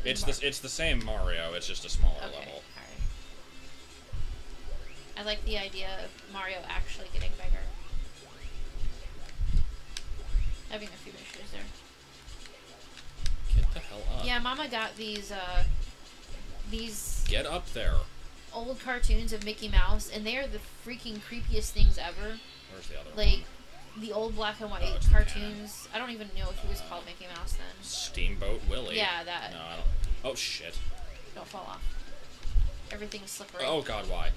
It's the same Mario. It's just a smaller okay. level. Alright. I like the idea of Mario actually getting bigger. Having a few issues there. Get the hell up. Yeah, Mama got these Get up there. old cartoons of Mickey Mouse, and they are the freaking creepiest things ever. Where's the other Like, one? the old black and white it's the cartoons. I don't even know if he was called Mickey Mouse then. Steamboat Willie. Yeah, that. No, I don't. Oh shit. Don't fall off. Everything's slippery. Oh god, why?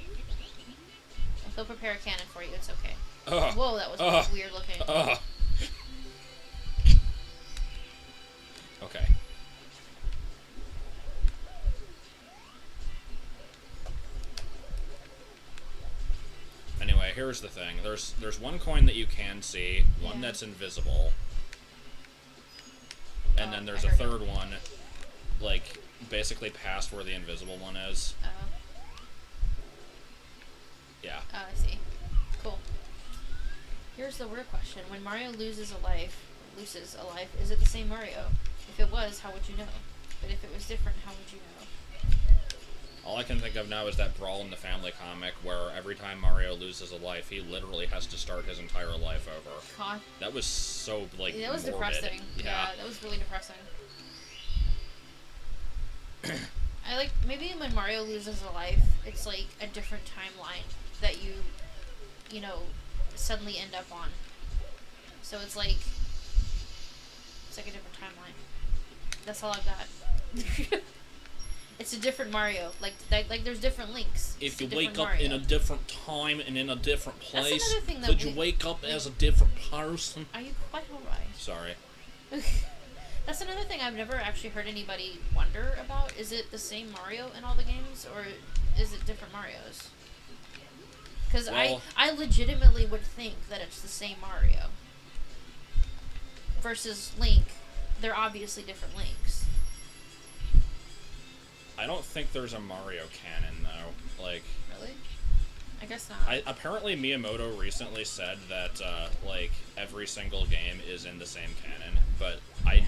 If they'll prepare a cannon for you, it's okay. Ugh. Whoa, that was Ugh. weird looking. Ugh. Okay. Anyway, here's the thing. There's one coin that you can see, one Yeah. that's invisible, and Oh, then there's I a heard third one, like basically past where the invisible one is. Oh. Yeah. Oh, I see. Cool. Here's the weird question. When Mario loses a life, is it the same Mario? If it was, how would you know? But if it was different, how would you know? All I can think of now is that Brawl in the Family comic where every time Mario loses a life, he literally has to start his entire life over. God. That was so, like, That was morbid. depressing. Yeah, that was really depressing. I like, maybe when Mario loses a life, it's like a different timeline that you know, suddenly end up on. So it's like a different timeline. That's all I've got. It's a different Mario. Like there's different links. If It's you a different wake up Mario. in a different time and in a different That's place, another thing that could you we- wake up as a different person? Are you quite alright? Sorry. That's another thing I've never actually heard anybody wonder about. Is it the same Mario in all the games, or is it different Marios? Because Well- I legitimately would think that it's the same Mario. Versus Link, they're obviously different Links. I don't think there's a Mario canon, though. Like, Really? I guess not. apparently Miyamoto recently said that, like, every single game is in the same canon, but Yeah. I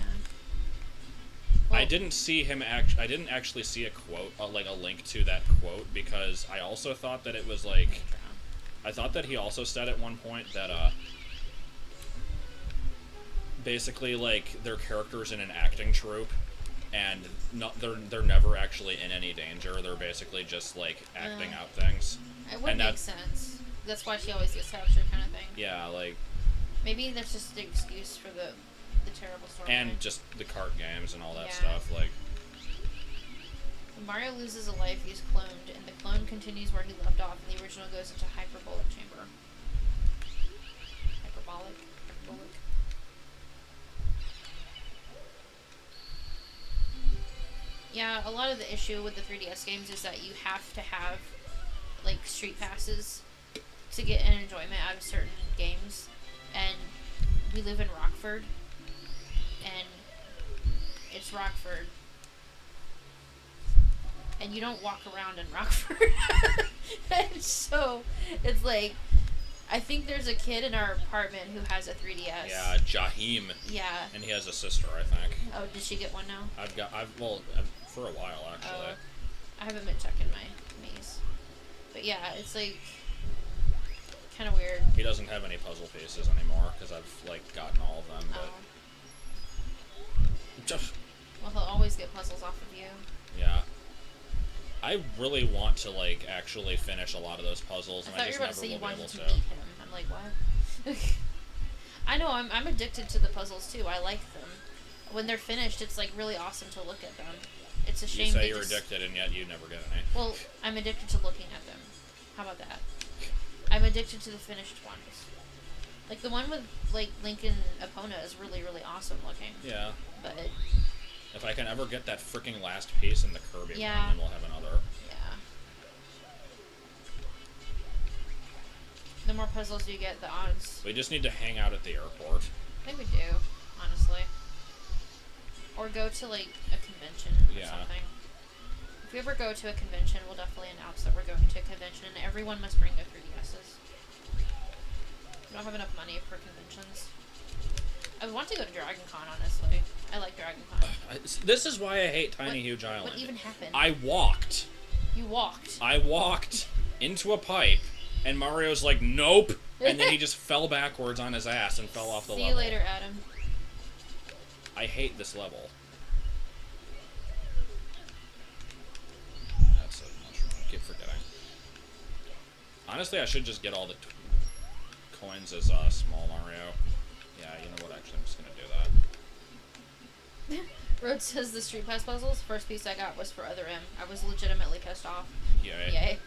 Well, didn't see him I didn't actually see a quote, like a link to that quote, because I also thought that it was like, I thought that he also said at one point that, basically, like, their characters in an acting troupe, and they're never actually in any danger. They're basically just, like, acting out things. It would and make that- sense. That's why she always gets captured, kind of thing. Yeah, like, Maybe that's just the excuse for the terrible storyline. and just the card games and all that Yeah. stuff, like, When Mario loses a life, he's cloned, and the clone continues where he left off, and the original goes into hyperbolic chamber. Hyperbolic? Yeah, a lot of the issue with the 3DS games is that you have to have, like, street passes to get an enjoyment out of certain games. And we live in Rockford, and it's Rockford. And you don't walk around in Rockford. And so, it's like, I think there's a kid in our apartment who has a 3DS. yeah, Jahim, Yeah. and he has a sister, I think. Oh, did she get one now? For a while, actually. Oh. I haven't been checking my maze. But yeah, it's like, kind of weird. He doesn't have any puzzle pieces anymore, because I've, like, gotten all of them, but... Just, Well, he'll always get puzzles off of you. yeah. I really want to, like, actually finish a lot of those puzzles, I and thought I you just were about to never say you will be able wanted to to. meet him. I'm like, what? I know, I'm addicted to the puzzles too. I like them. When they're finished, it's like really awesome to look at them. It's a shame You say they you're just... addicted, and yet you never get any. Well, I'm addicted to looking at them. How about that? I'm addicted to the finished ones. Like the one with like Link and Epona is really, really awesome looking. Yeah. But If I can ever get that freaking last piece in the Kirby Yeah. one, then we'll have another. yeah. The more puzzles you get, the odds. We just need to hang out at the airport. I think we do, honestly. Or go to like a convention or Yeah. something. If we ever go to a convention, we'll definitely announce that we're going to a convention, and everyone must bring their 3DSs. We don't have enough money for conventions. I want to go to Dragon Con, honestly. I like Dragon This is why I hate Tiny Huge Island. What even happened? I walked. You walked. I walked into a pipe, and Mario's like, nope, and then he just fell backwards on his ass and fell off the level. See you later, Adam. I hate this level. That's a mushroom. I keep forgetting. Honestly, I should just get all the coins as small Mario. Yeah, you know what? Actually, I'm just gonna do that. Rhodes says the Street Pass puzzles. First piece I got was for Other M. I was legitimately pissed off. Yay. Yay.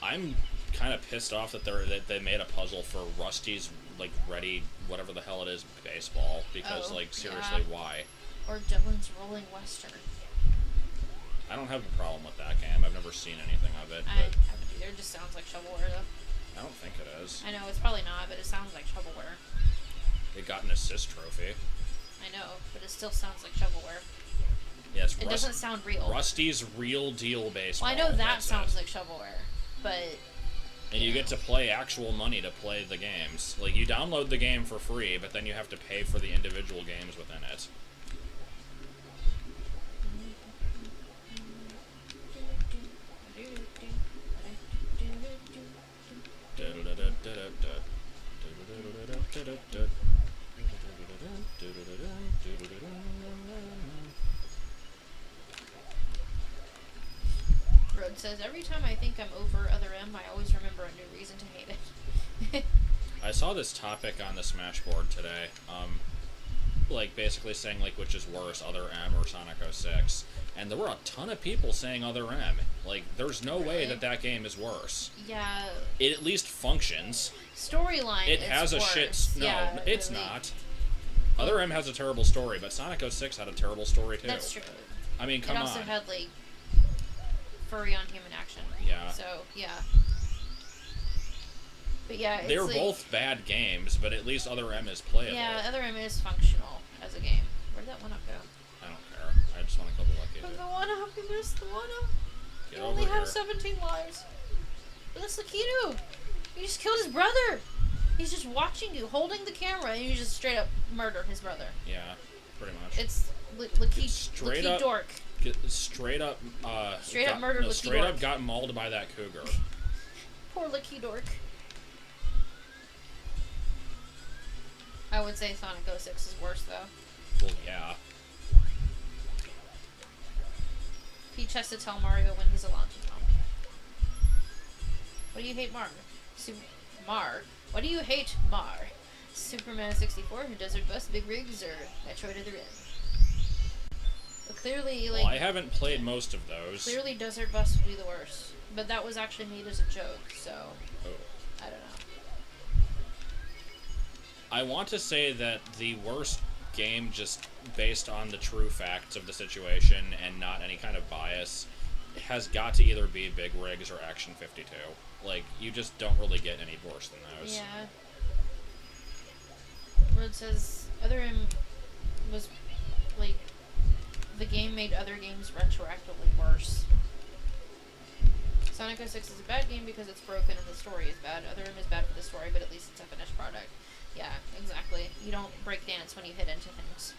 I'm kind of pissed off that they made a puzzle for Rusty's like ready whatever the hell it is baseball because seriously why? Or Dylan's Rolling Western. I don't have a problem with that game. I've never seen anything of it. I haven't either. It just sounds like shovelware though. I don't think it is. I know it's probably not, but it sounds like shovelware. It got an assist trophy. I know, but it still sounds like shovelware. Yes, it doesn't sound real. Rusty's Real Deal baseball. Well, I know that sounds like shovelware, but. And you get to play actual money to play the games. Like, you download the game for free, but then you have to pay for the individual games within it. Road says, every time I think I'm over Other M, I always remember a new reason to hate it. I saw this topic on the Smash board today. Like, basically saying, like, which is worse, Other M or Sonic 06. And there were a ton of people saying Other M. Like, there's no way that that game is worse. Yeah. It at least functions. Storyline, it has a worse. shit... No, yeah, it's really. not. Other M has a terrible story, but Sonic 06 had a terrible story, too. That's true. I mean, come on. It also had, like, furry on human action. Yeah. So, yeah. But yeah, it's they're like, both bad games, but at least Other M is playable. Yeah, Other M is functional as a game. Where'd that one up go? I don't care. I just want a couple lucky. But the one up, you missed the one up. Get You over only here. have 17 lives. But that's Lakitu. You just killed his brother. He's just watching you, holding the camera, and you just straight up murder his brother. Yeah, pretty much. It's Lakitu. Straight up dork. Straight up. Straight up murdered Lakitu. Straight dork. up got mauled by that cougar. Poor Lakitu dork. I would say Sonic 06 is worse, though. Well, yeah. Peach has to tell Mario when he's allowed to tell me. What do you hate, Mar? What do you hate, Mar? Superman 64, who Desert Bus, Big Rigs, or Metroid Other M? But clearly, like... Well, I haven't played most of those. Clearly Desert Bus would be the worst. But that was actually made as a joke, so... Oh. I don't know. I want to say that the worst game, just based on the true facts of the situation and not any kind of bias, has got to either be Big Rigs or Action 52. Like, you just don't really get any worse than those. Yeah. Road says Other M was, like, the game made other games retroactively worse. Sonic 06 is a bad game because it's broken and the story is bad. Other M is bad for the story, but at least it's a finished product. Yeah, exactly. You don't break dance when you hit into things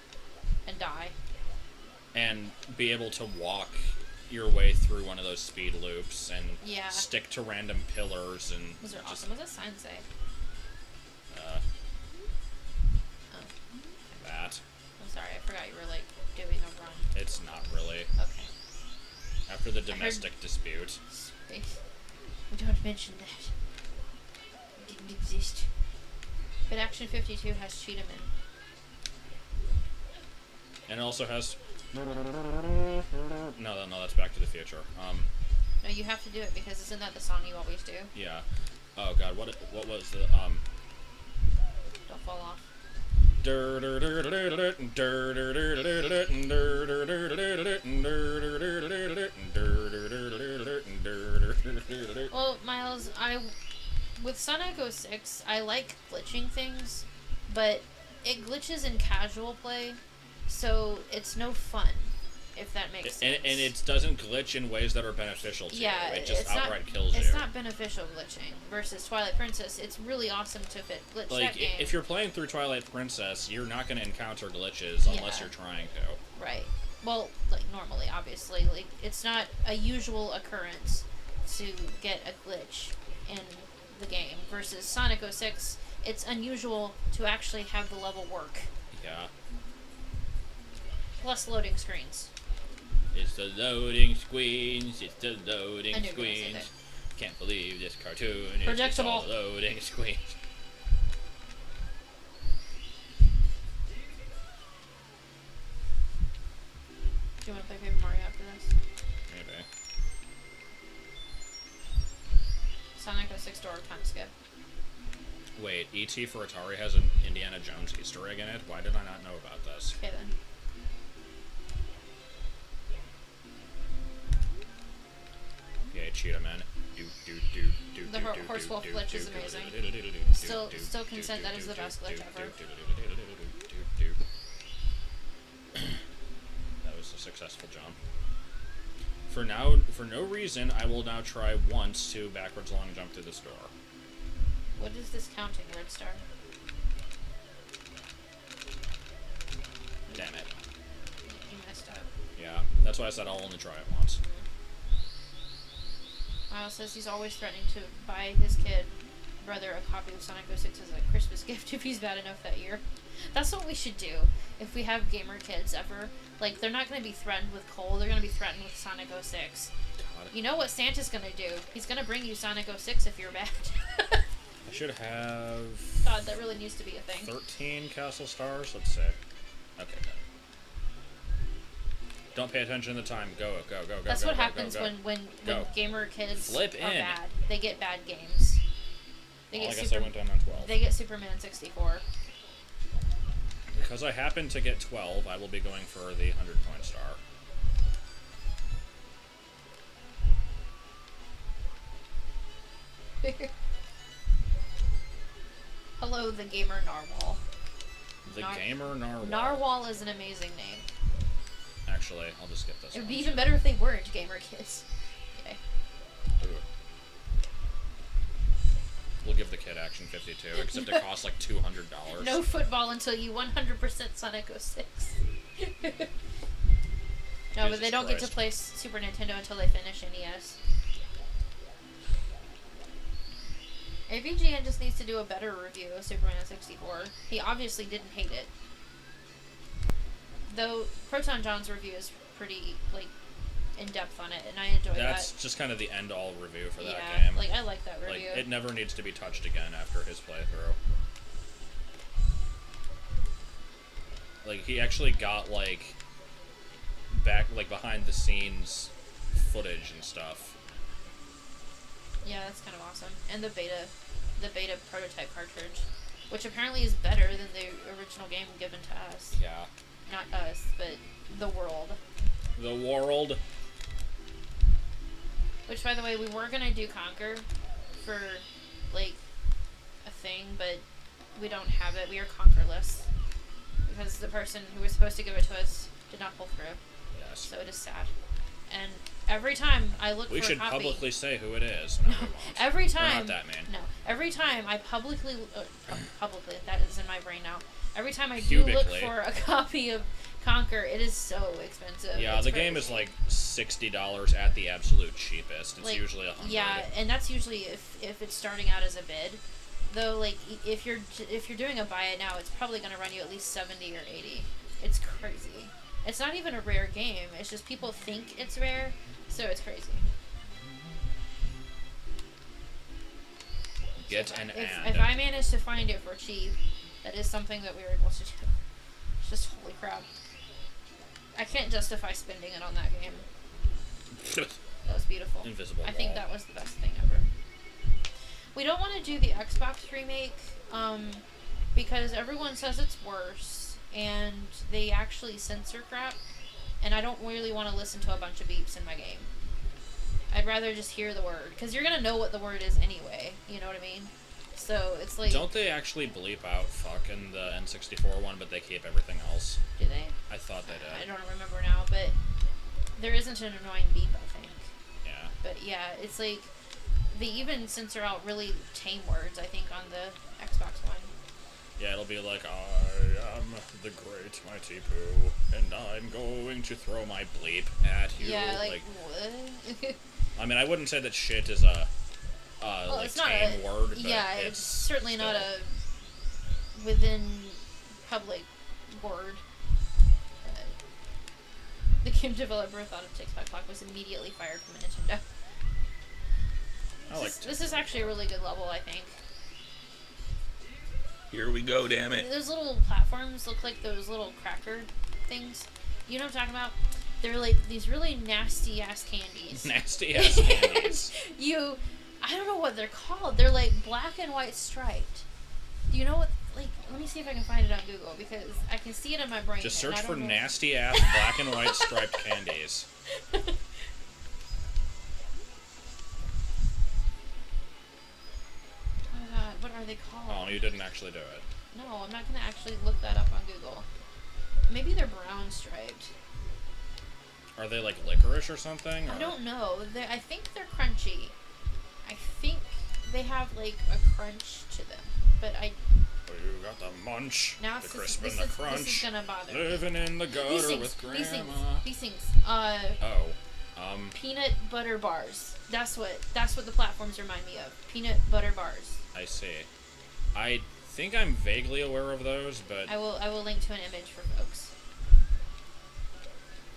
and die. And be able to walk your way through one of those speed loops and stick to random pillars and those are just, awesome. What does that sign say? That. I'm sorry, I forgot you were like doing a run. It's not really. Okay. After the domestic dispute. Space. We don't mention that. It didn't exist. But Action 52 has Cheetahman. And it also has... No, that's Back to the Future. No, you have to do it because isn't that the song you always do? Yeah. Oh god, what was the Don't fall off. Well, Miles, with Sonic 06, I like glitching things, but it glitches in casual play, so it's no fun. if that makes And, sense. and it doesn't glitch in ways that are beneficial to yeah, you. It just it's outright kills you. It's not beneficial glitching versus Twilight Princess. It's really awesome to glitch Like, that game. if you're playing through Twilight Princess, you're not going to encounter glitches unless Yeah. you're trying to. Right. Well, like normally, obviously, like it's not a usual occurrence to get a glitch in the game versus Sonic 06. It's unusual to actually have the level work. Yeah. Plus loading screens. It's the loading screens. It's the loading I knew you were gonna say screens. that. Can't believe this cartoon. It's Predictable. all loading screens. Do you want to play Paper Mario after this? Maybe. Sonic 06 door time skip. Wait, E.T. for Atari has an Indiana Jones Easter egg in it? Why did I not know about this? Okay then. Yeah, Cheetah Man. The horse wolf glitch is amazing. Still consent that is the best glitch ever. That was a successful jump. For now, for no reason, I will now try once to backwards long jump through this door. What is this counting, Red Star? Damn it. You messed up. Yeah, that's why I said I'll only try it once. Miles says he's always threatening to buy his kid brother a copy of Sonic 06 as a Christmas gift if he's bad enough that year. That's what we should do if we have gamer kids ever. Like, they're not going to be threatened with coal, they're going to be threatened with Sonic 06. God. You know what Santa's going to do? He's going to bring you Sonic 06 if you're bad. I should have God, that really needs to be a thing. 13 castle stars. Let's see. Okay, good. Don't pay attention to the time. Go. That's go, what go, happens go, go. when Go. gamer kids Flip are in. bad. They get bad games. They Well, I get guess I went down on 12. They get Superman 64. Because I happen to get 12, I will be going for the 100-point star. Hello, the gamer narwhal. The Gamer Narwhal. Narwhal is an amazing name. Actually, I'll just get this It would one. be even better if they weren't gamer kids. Okay. Ooh. We'll give the kid Action 52, except it costs like $200. No football until you 100% Sonic 06. No, but Jesus they don't get to Christ. play Super Nintendo until they finish NES. AVGN just needs to do a better review of Superman 64. He obviously didn't hate it. Though Proton John's review is pretty, like, in-depth on it, and I enjoy That's that. just kind of the end-all review for that Yeah, game. like, I like that Like, review. it never needs to be touched again after his playthrough. Like, he actually got, like, behind-the-scenes footage and stuff. Yeah, that's kind of awesome. And the beta prototype cartridge, which apparently is better than the original game given to us. Yeah. Not us, but the world. The world. Which, by the way, we were gonna do Conquer for, like, a thing, but we don't have it. We are Conquerless. Because the person who was supposed to give it to us did not pull through. Yes. So it is sad. And every time I look We for should a copy... publicly say who it is. No, we won't. Every time... We're not that mean. No. Every time I publicly... publicly, that is in my brain now. Every time I do look Cubically. for a copy of Conquer, it is so expensive. Yeah, It's the game is crazy. like $60 at the absolute cheapest. It's Like, usually $100. Yeah, and that's usually if it's starting out as a bid. Though, like, if you're doing a buy it now, it's probably going to run you at least 70 or 80. It's crazy. It's not even a rare game. It's just people think it's rare, so it's crazy. Get So an if and. I manage to find it for cheap, that is something that we were able to do. It's just holy crap. I can't justify spending it on that game. That was beautiful. Invisible I think wall. that was the best thing ever. We don't want to do the Xbox remake, because everyone says it's worse, and they actually censor crap, and I don't really want to listen to a bunch of beeps in my game. I'd rather just hear the word, because you're going to know what the word is anyway, you know what I mean? So, it's like... Don't they actually bleep out fuck in the N64 one, but they keep everything else? Do they? I thought they I did. don't remember now, but there isn't an annoying beep, I think. Yeah. But yeah, it's like they even censor out really tame words, I think, on the Xbox One. Yeah, it'll be like, I am the great mighty Pooh, and I'm going to throw my bleep at you. Yeah, like what? I mean, I wouldn't say that shit is a Well, like it's not tame word, but yeah, it's certainly still. not a within public word. The game developer thought of Tick-Tock Clock was immediately fired from Nintendo. This is actually a really good level, I think. Here we go, damn it. Those little platforms look like those little cracker things. You know what I'm talking about? They're like these really nasty ass candies. Nasty ass candies. I don't know what they're called. They're like black and white striped. Do you know what? Like, let me see if I can find it on Google because I can see it in my brain. Just search and I for don't know. nasty ass black and white striped candies. Oh god, what are they called? Oh, you didn't actually do it. No, I'm not gonna actually look that up on Google. Maybe they're brown striped. Are they like licorice or something? Or? I don't know. I think they're crunchy. I think they have like a crunch to them, but I. Oh, you got the munch, Now the this crisp is, and the this crunch. is gonna bother me. Living in the gutter These things, with grandma. these things. Oh, Peanut butter bars. That's what the platforms remind me of. Peanut butter bars. I see. I think I'm vaguely aware of those, but I will link to an image for folks.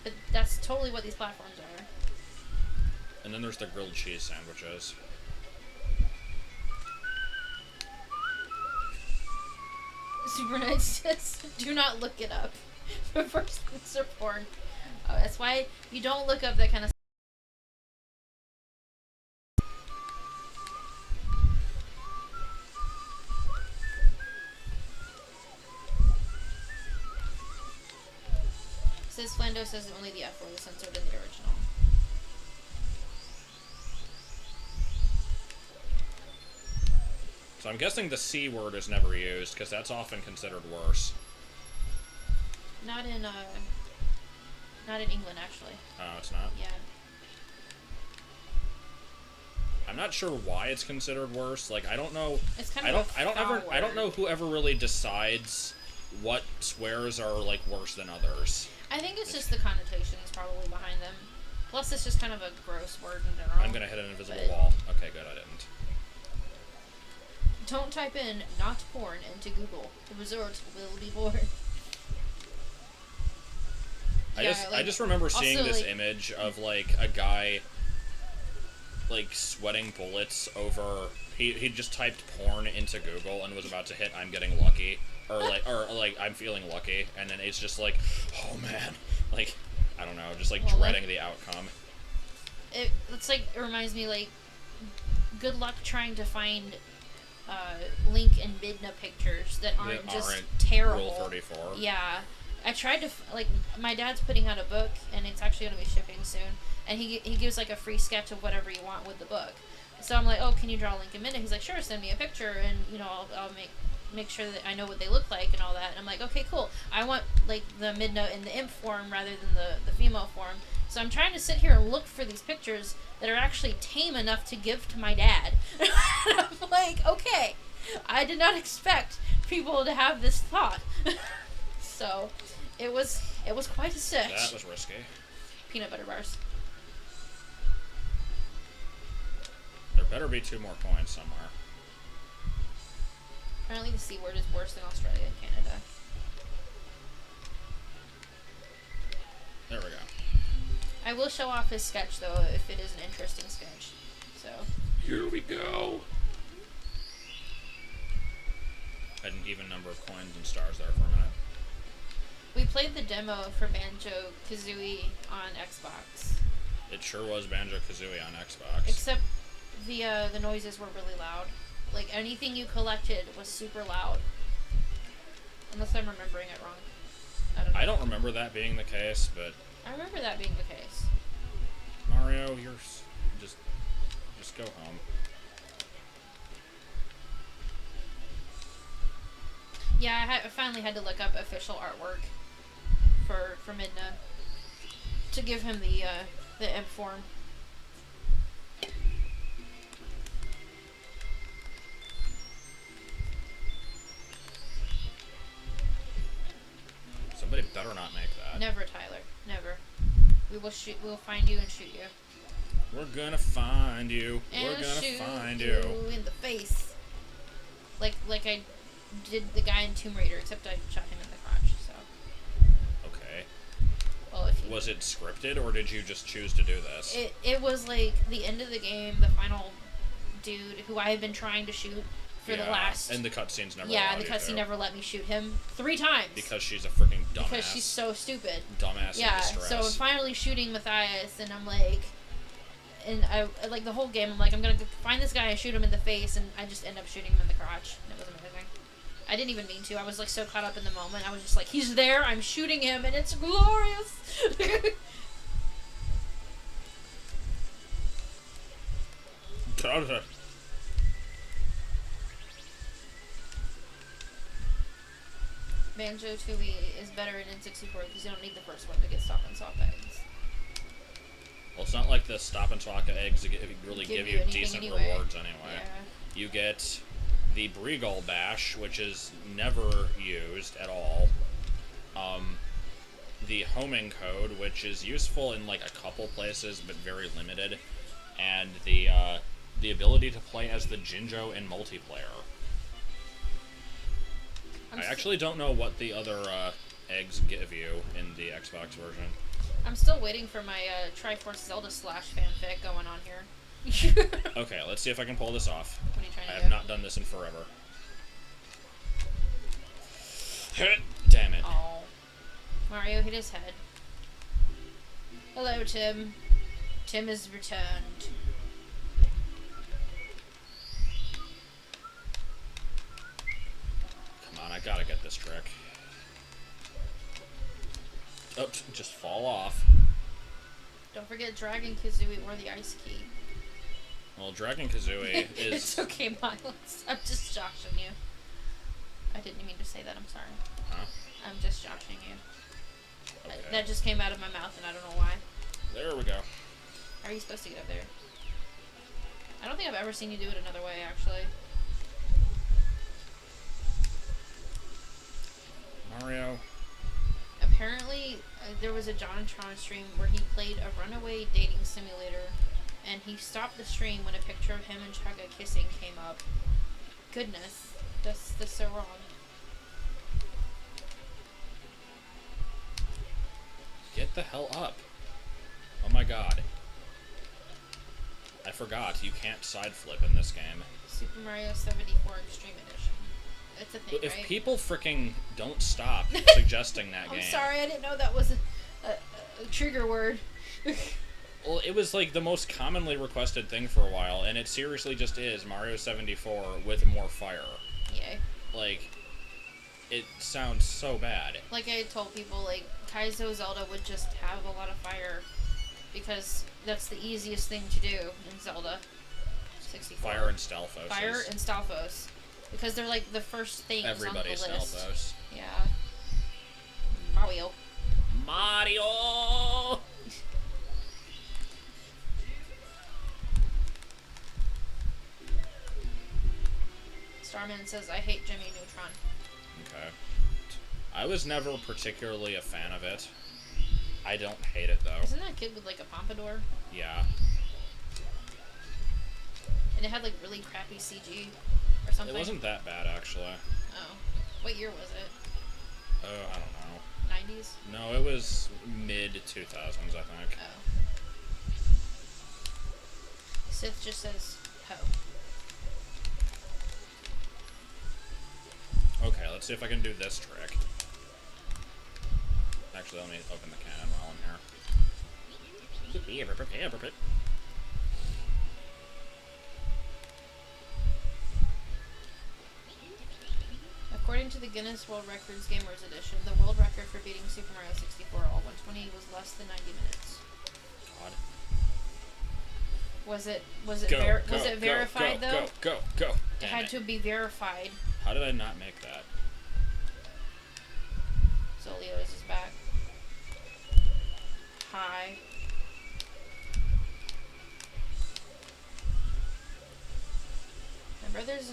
But that's totally what these platforms are. and then there's the grilled cheese sandwiches. Super Nice says, do not look it up. First things are porn. Oh, that's why you don't look up that kind of Says Flando says only the F word is censored in the original. So I'm guessing the C word is never used, because that's often considered worse. Not in England, actually. Oh, it's not? Yeah. I'm not sure why it's considered worse. Like, I don't know. It's kind I of don't know who ever really decides what swears are like worse than others. I think it's just the connotations probably behind them. Plus, it's just kind of a gross word in general. I'm gonna hit an invisible wall. Okay, good, I didn't. Don't type in "not porn" into Google. The resort will be bored. I just remember seeing also, this like, image of like a guy like sweating bullets over. He just typed porn into Google and was about to hit "I'm getting lucky" or like "I'm feeling lucky," and then it's just like, oh man, like I don't know, just like dreading the outcome. It's like it reminds me like good luck trying to find Link and Midna pictures that aren't just terrible. Rule 34. Yeah, I tried to like my dad's putting out a book and it's actually gonna be shipping soon, and he gives like a free sketch of whatever you want with the book. So I'm like, oh, can you draw Link and Midna? He's like, sure, send me a picture, and you know I'll make sure that I know what they look like and all that. And I'm like, okay, cool. I want like the Midna in the imp form rather than the female form. So I'm trying to sit here and look for these pictures that are actually tame enough to give to my dad. And I'm like, okay, I did not expect people to have this thought. So it was quite a search. That was risky. Peanut butter bars. There better be 2 more coins somewhere. Apparently the C word is worse than Australia and Canada. There we go. I will show off his sketch though if it is an interesting sketch. So Here we go. Had an even number of coins and stars there for a minute. we played the demo for Banjo Kazooie on Xbox. It sure was Banjo-Kazooie on Xbox. Except the noises were really loud. Like anything you collected was super loud. Unless I'm remembering it wrong. I don't know. I don't remember that being the case, but I remember that being the case. Mario, you're just go home. Yeah, I finally had to look up official artwork for Midna to give him the imp form. Somebody better not make that. Never, Tyler. Never. We will shoot. We will find you and shoot you. We're gonna find you. And We're gonna shoot find you in the face. Like I did the guy in Tomb Raider, except I shot him in the crotch. So. Okay. Well, if you, Was it scripted, or did you just choose to do this? it was like the end of the game, the final dude who I had been trying to shoot for the last. And the cutscenes never. Yeah, allowed the you cutscene to. never let me shoot him 3 times. Because she's a freaking dumbass. Because she's so stupid. Dumbass Yeah, in distress. so I'm finally shooting Matthias, and I'm like, and I like the whole game. I'm like, I'm gonna find this guy and shoot him in the face, and I just end up shooting him in the crotch. And it was amazing. I didn't even mean to. I was like so caught up in the moment. I was just like, he's there. I'm shooting him, and it's glorious. Banjo-Tooie is better in N64 because you don't need the first one to get stop and swap eggs. Well, it's not like the stop and swap eggs really give you anything decent anyway. rewards anyway. Yeah. You get the Bregal Bash, which is never used at all. The homing code, which is useful in like a couple places but very limited, and the ability to play as the Jinjo in multiplayer. I actually don't know what the other eggs give you in the Xbox version. I'm still waiting for my Triforce Zelda slash fanfic going on here. Okay, let's see if I can pull this off. What are you trying to I do? have not done this in forever. Damn it. Oh. Mario hit his head. Hello, Tim. Tim is returned. Come on, I gotta get this trick. Oh, just fall off. Don't forget Dragon Kazooie or the Ice Key. Well, Dragon Kazooie is... It's okay, Miles. I'm just joshing you. I didn't mean to say that, I'm sorry. Huh? I'm just joshing you. Okay. That just came out of my mouth and I don't know why. There we go. How are you supposed to get up there? I don't think I've ever seen you do it another way, actually. Mario. Apparently, there was a JonTron stream where he played a runaway dating simulator, and he stopped the stream when a picture of him and Chugga kissing came up. Goodness, that's so wrong. Get the hell up. Oh my god. I forgot, you can't side flip in this game. Super Mario 74 Extreme Edition. It's a thing, If right? people freaking don't stop suggesting that game. I'm sorry, I didn't know that was a trigger word. Well, it was like the most commonly requested thing for a while, and it seriously just is Mario 74 with more fire. Yay. Like, it sounds so bad. Like I told people, like, Kaizo Zelda would just have a lot of fire, because that's the easiest thing to do in Zelda 64. Fire and Stalfos. Fire and Stalfos. Because they're like the first things Everybody's on the list. Stalfos. Yeah. Mario. Mario! Starman says, I hate Jimmy Neutron. Okay. I was never particularly a fan of it. I don't hate it, though. Isn't that kid with like a pompadour? Yeah. And it had like really crappy CG or something? It wasn't that bad, actually. Oh. What year was it? Oh, I don't know. 90s? No, it was mid-2000s, I think. Oh. Sith just says, ho. Okay, let's see if I can do this trick. Actually, let me open the cannon while I'm here. According to the Guinness World Records Gamers Edition, the world record for beating Super Mario 64 all 120 was less than 90 minutes. God. Was it Go, verified though? Go. It Damn had to be verified. How did I not make that? Zolios is back. Hi.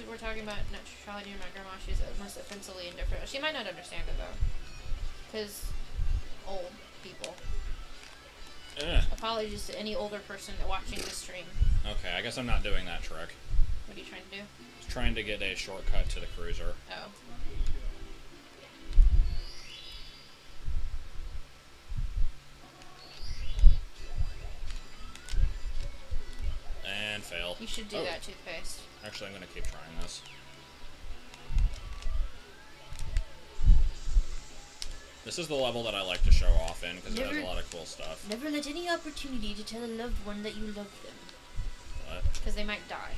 we're talking about neutrality and my grandma, she's most offensively indifferent. She might not understand it, though. Because old people. Apologies to any older person watching the stream. Okay, I guess I'm not doing that trick. What are you trying to do? Just trying to get a shortcut to the cruiser. Oh. And fail. You should do that, toothpaste. Actually, I'm going to keep trying this. This is the level that I like to show off in, because it has a lot of cool stuff. Never let any opportunity to tell a loved one that you love them. What? Because they might die.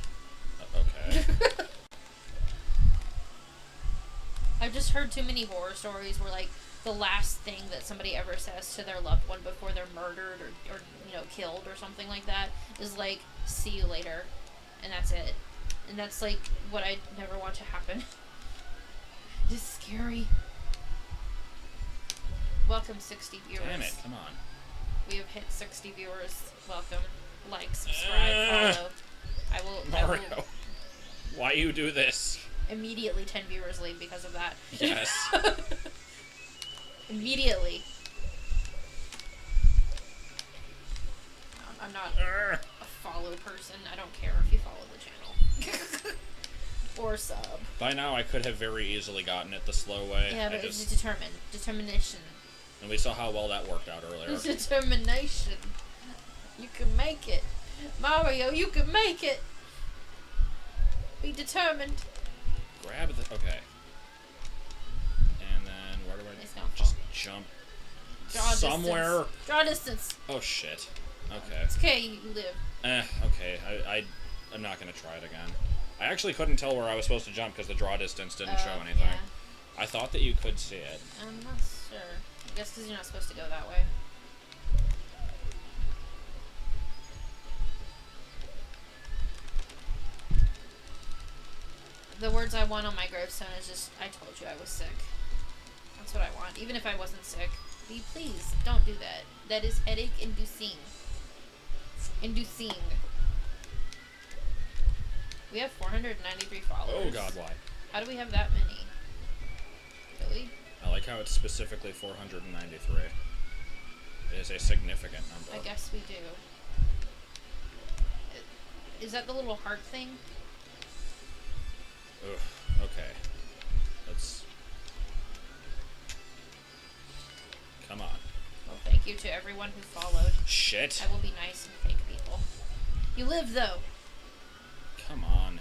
Okay. I've just heard too many horror stories where, like, the last thing that somebody ever says to their loved one before they're murdered or killed or something like that is, like, see you later. And that's it. And that's, like, what I never want to happen. It's scary. Welcome, 60 viewers. Damn it, come on. We have hit 60 viewers. Welcome. Like, subscribe, follow. Mario, why you do this? Immediately 10 viewers leave because of that. Yes. Immediately. I'm not a follow person. I don't care if you follow the channel. Or sub. By now, I could have very easily gotten it the slow way. Yeah, but it's determined. Determination. And we saw how well that worked out earlier. Determination. You can make it. Mario, you can make it. Be determined. Grab the... Okay. And then, where do I... It's not just jump Draw somewhere? Distance. Draw distance. Oh, shit. Okay. It's okay, you live. Okay. I'm not going to try it again. I actually couldn't tell where I was supposed to jump because the draw distance didn't show anything. Yeah. I thought that you could see it. I'm not sure. I guess because you're not supposed to go that way. The words I want on my gravestone is just, I told you I was sick. That's what I want. Even if I wasn't sick. Please, don't do that. That is headache inducing. Inducing. We have 493 followers. Oh god, why? How do we have that many? Really? I like how it's specifically 493. It is a significant number. I guess we do. Is that the little heart thing? Ugh, okay. Let's... Come on. Well, thank you to everyone who followed. Shit. I will be nice and fake people. You live, though. Come on.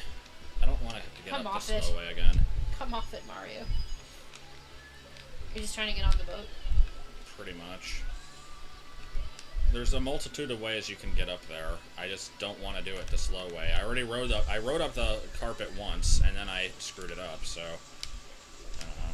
I don't want to have to get Come up off the it. slow way again. Come off it, Mario. You're just trying to get on the boat? Pretty much. There's a multitude of ways you can get up there. I just don't want to do it the slow way. I rode up the carpet once, and then I screwed it up, so... I don't know.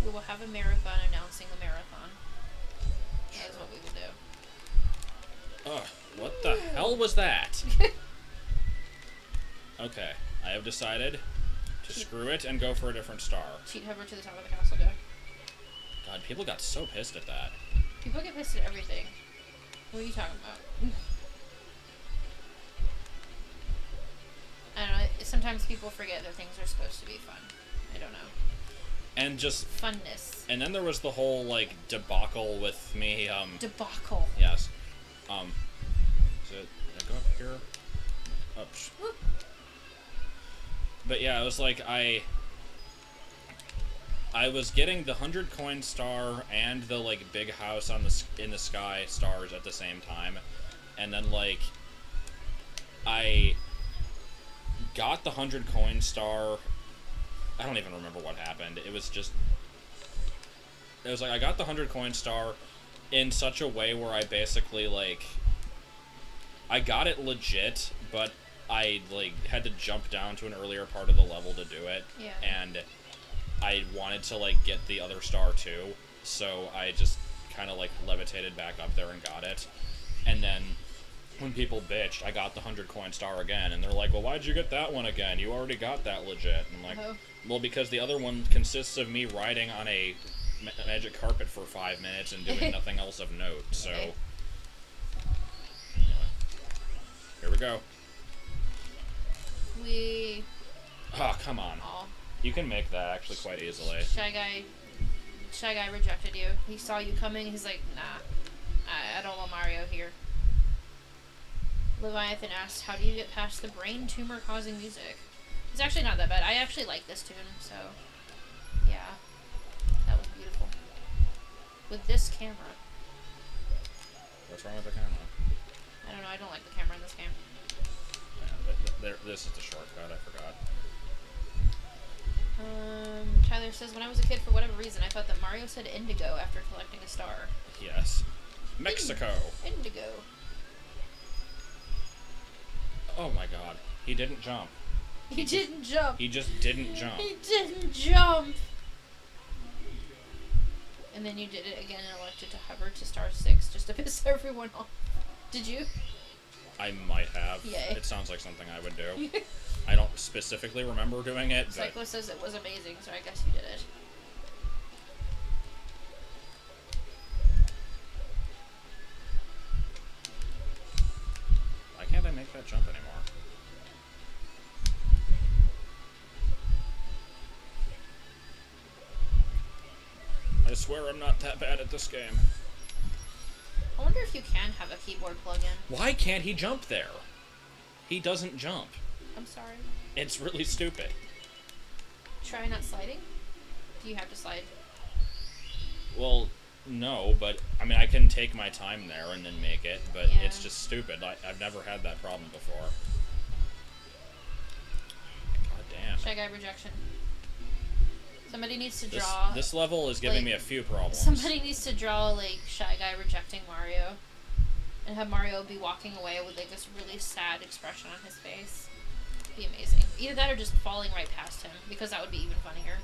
We will have a marathon announcing the marathon. That is what we will do. Ugh, what the hell was that? Okay, I have decided to screw it and go for a different star. Cheat hover to the top of the castle, go. God, people got so pissed at that. People get pissed at everything. What are you talking about? I don't know, sometimes people forget that things are supposed to be fun. I don't know. And just... Funness. And then there was the whole, like, debacle with me, Debacle. Yes. Is it... Did I go up here? Oh, But yeah, it was like, I was getting the 100 coin star and the, like, big house on in the sky stars at the same time. And then, like, I got the 100 coin star. I don't even remember what happened. It was like I got the 100 coin star in such a way where I basically, like, I got it legit, but I, like, had to jump down to an earlier part of the level to do it. Yeah. And I wanted to, like, get the other star too, so I just kind of, like, levitated back up there and got it. And then when people bitched, I got the 100 coin star again, and they're like, well, why'd you get that one again? You already got that legit. And I'm like, Oh. well, because the other one consists of me riding on a magic carpet for 5 minutes and doing nothing else of note, so... Okay. Here we go. Oh, come on. You can make that actually quite easily. Shy Guy rejected you. He saw you coming. He's like, nah, I don't want Mario here. Leviathan asked, how do you get past the brain tumor causing music? It's actually not that bad. I actually like this tune, so yeah, that was beautiful. With this camera. What's wrong with the camera? I don't know. I don't like the camera in this game. Yeah, this is the shortcut. I forgot. Tyler says, when I was a kid, for whatever reason, I thought that Mario said indigo after collecting a star. Yes. Mexico. Indigo. Oh my god. He didn't jump. He didn't jump. He just didn't jump. He didn't jump. And then you did it again and elected to hover to star 6 just to piss everyone off. Did you? I might have. Yay. It sounds like something I would do. I don't specifically remember doing it, but... Psycho says it was amazing, so I guess you did it. Why can't I make that jump anymore? I swear I'm not that bad at this game. I wonder if you can have a keyboard plug-in. Why can't he jump there? He doesn't jump. I'm sorry. It's really stupid. Try not sliding? Do you have to slide? Well, no, but I mean, I can take my time there and then make it, but Yeah. it's just stupid. I've never had that problem before. God damn. Shy Guy rejection. Somebody needs to draw... This level is giving like, me a few problems. Somebody needs to draw, like, Shy Guy rejecting Mario. And have Mario be walking away with, like, this really sad expression on his face. Be amazing. Either that or just falling right past him, because that would be even funnier.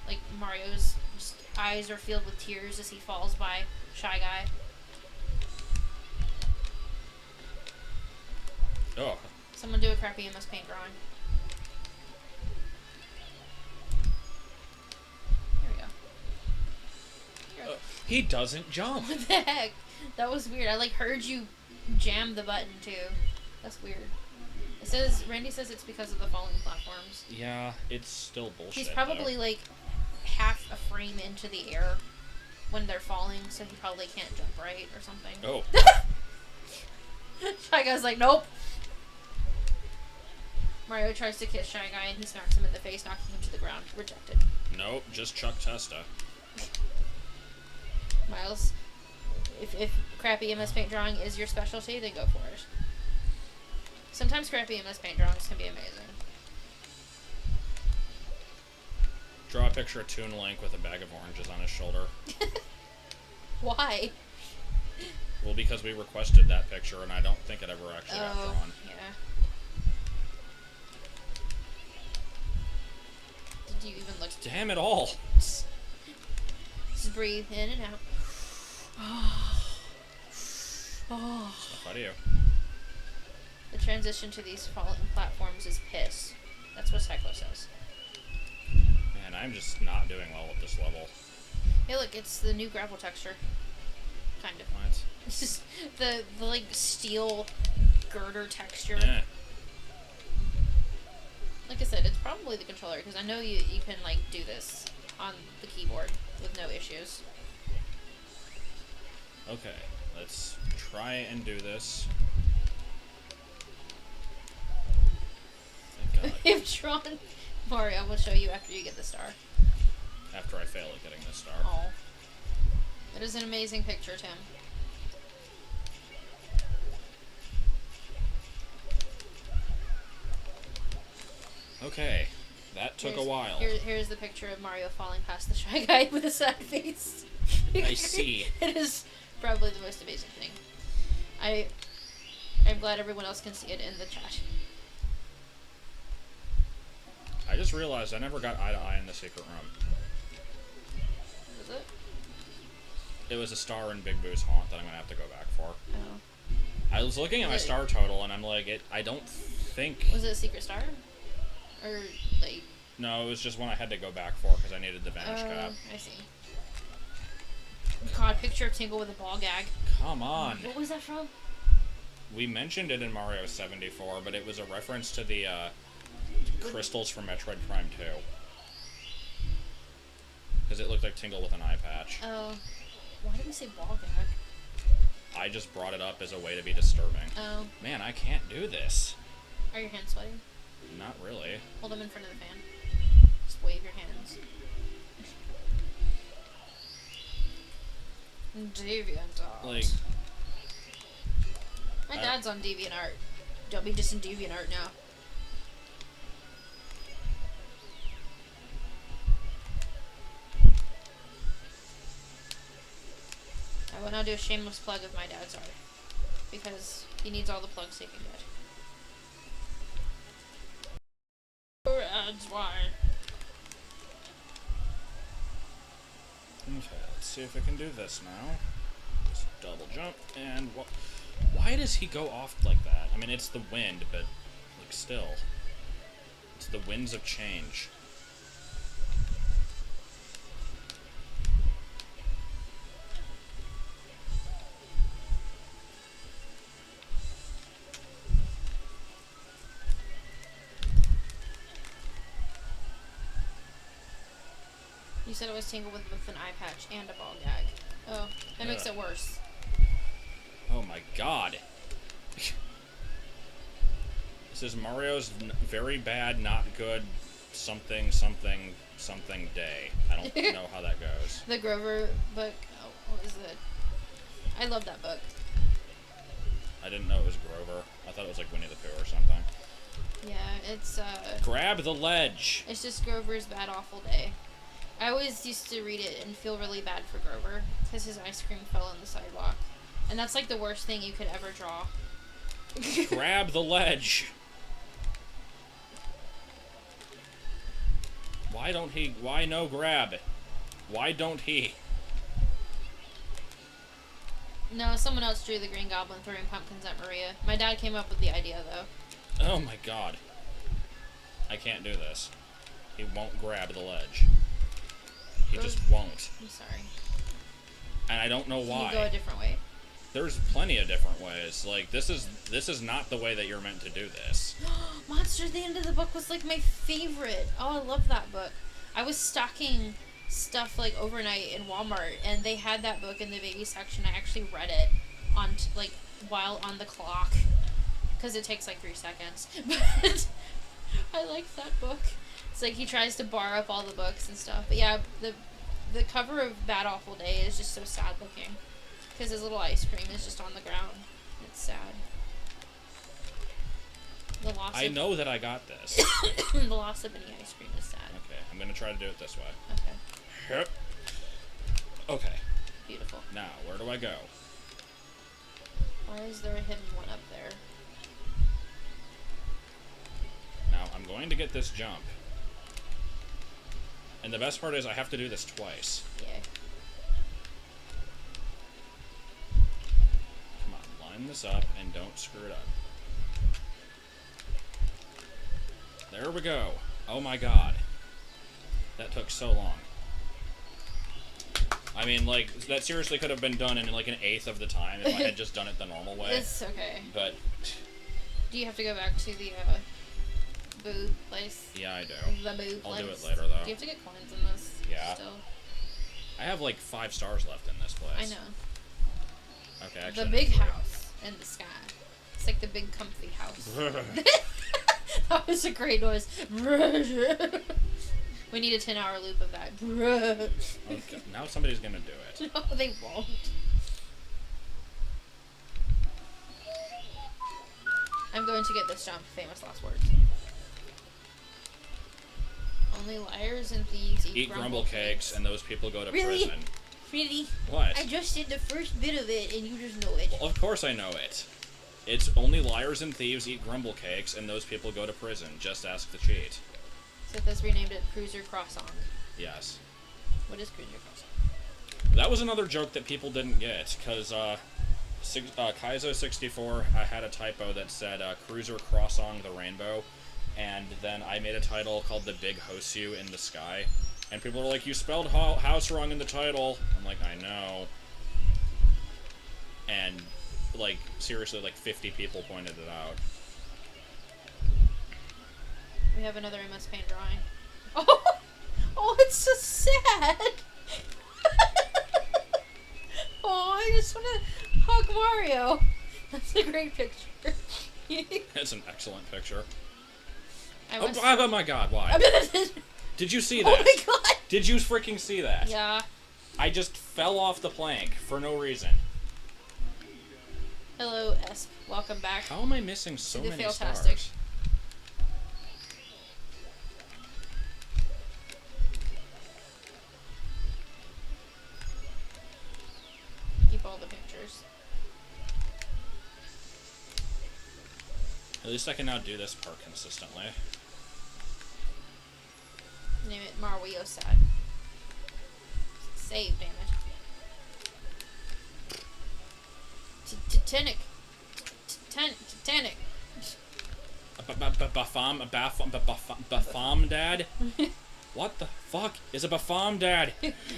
Like, Mario's just eyes are filled with tears as he falls by Shy Guy. Oh. Someone do a crappy MS Paint drawing. There we go. Here. He doesn't jump. What the heck? That was weird. I, like, heard you jam the button, too. That's weird. It says, Randy says it's because of the falling platforms. Yeah, it's still bullshit. He's probably, though. like, half a frame into the air when they're falling, so he probably can't jump right or something. Oh. Shy Guy's like, nope. Mario tries to kiss Shy Guy and he smacks him in the face, knocking him to the ground. Rejected. Nope, just Chuck Testa. Miles, if crappy MS Paint drawing is your specialty, then go for it. Sometimes crappy MS Paint drawings can be amazing. Draw a picture of Toon Link with a bag of oranges on his shoulder. Why? Well, because we requested that picture, and I don't think it ever actually got drawn. Yeah. Did you even look? Damn it all! Just breathe in and out. Oh. How do you? The transition to these falling platforms is piss. That's what Cyclo says. Man, I'm just not doing well with this level. Hey, look, it's the new gravel texture. Kind of. What? It's just the like steel girder texture. Eh. Like I said, it's probably the controller because I know you can like do this on the keyboard with no issues. Okay, let's try and do this. Thank God. If drawn Mario, will show you after you get the star. After I fail at getting this star. Oh. It is an amazing picture, Tim. Okay, that took a while. Here's the picture of Mario falling past the Shy Guy with a sad face. I see. It is probably the most amazing thing. I'm glad everyone else can see it in the chat. I just realized I never got eye to eye in the secret room. Is it? It was a star in Big Boo's Haunt that I'm gonna have to go back for. Oh. I was looking at my star total, and I'm like, I don't think... Was it a secret star? Or, like... No, it was just one I had to go back for, because I needed the Vanish Cap. I see. God, picture of Tingle with a ball gag. Come on! What was that from? We mentioned it in Mario 74, but it was a reference to the, crystals from Metroid Prime 2. Because it looked like Tingle with an eye patch. Oh. Why did we say ball gag? I just brought it up as a way to be disturbing. Oh. Man, I can't do this. Are your hands sweaty? Not really. Hold them in front of the fan. Just wave your hands. DeviantArt. Like... My dad's on DeviantArt. Don't be just in DeviantArt now. I will now do a shameless plug of my dad's art. Because he needs all the plugs he can get. That's why. Okay, let's see if I can do this now. Just double jump, and why does he go off like that? I mean, it's the wind, but, like, still. It's the winds of change. You said it was Tingle with an eye patch and a ball gag. Oh, that makes it worse. Oh my god. This is Mario's very bad, not good, something, something, something day. I don't know how that goes. The Grover book. Oh, what is it? I love that book. I didn't know it was Grover. I thought it was like Winnie the Pooh or something. Yeah, it's Grab the ledge! It's just Grover's Bad Awful Day. I always used to read it and feel really bad for Grover because his ice cream fell on the sidewalk. And that's like the worst thing you could ever draw. Grab the ledge! Why don't he? Why no grab? Why don't he? No, someone else drew the Green Goblin throwing pumpkins at Maria. My dad came up with the idea, though. Oh my god. I can't do this. He won't grab the ledge. He just won't. I'm sorry. And I don't know why. Can you go a different way? There's plenty of different ways. Like, this is not the way that you're meant to do this. Monster at the End of the Book was like my favorite. Oh, I love that book. I was stocking stuff like overnight in Walmart, and they had that book in the baby section. I actually read it on like while on the clock because it takes like 3 seconds. But I liked that book. It's like he tries to bar up all the books and stuff. But yeah, the cover of Bad Awful Day is just so sad looking because his little ice cream is just on the ground. It's sad. The loss I know that I got this. the loss of any ice cream is sad. Okay, I'm gonna try to do it this way. Okay. Yep. Okay. Beautiful. Now, where do I go? Why is there a hidden one up there? Now, I'm going to get this jump. And the best part is I have to do this twice. Yay. Come on, line this up and don't screw it up. There we go. Oh my god. That took so long. I mean, like, that seriously could have been done in like an eighth of the time if I had just done it the normal way. It's okay. But... Do you have to go back to the, boo place? Yeah, I do. The boo place? I'll do it later, though. Do you have to get coins in this? Yeah. Still? I have like 5 stars left in this place. I know. Okay, actually. The big house in the sky. It's like the big comfy house. That was a great noise. We need a 10-hour loop of that. Okay, now somebody's gonna do it. No, they won't. I'm going to get this jump. Famous last words. Only liars and thieves Eat grumble cakes, and those people go to Really? prison. Really? What? I just did the first bit of it, and you just know it. Well, of course I know it. It's only liars and thieves eat grumble cakes, and those people go to prison. Just ask the cheat. So this renamed it Cruiser Croissant. Yes. What is Cruiser Croissant? That was another joke that people didn't get, because Kaizo64 had a typo that said Cruiser Crossing the Rainbow, and then I made a title called The Big Hosu in the Sky, and people were like, you spelled house wrong in the title. I'm like, I know. And, like, seriously, like 50 people pointed it out. We have another MS Paint drawing. Oh, it's so sad. Oh, I just want to hug Mario. That's a great picture. It's an excellent picture. I Oh my god, why? Did you see that? Oh my god. Did you freaking see that? Yeah. I just fell off the plank for no reason. Hello, Esp. Welcome back. How am I missing so The many Failtastic. stars? Keep all the pictures. At least I can now do this part consistently. Name it Mario Sad. Save, damn it. Titanic. Titanic. Bafam Dad? What the fuck is a Bafam Dad?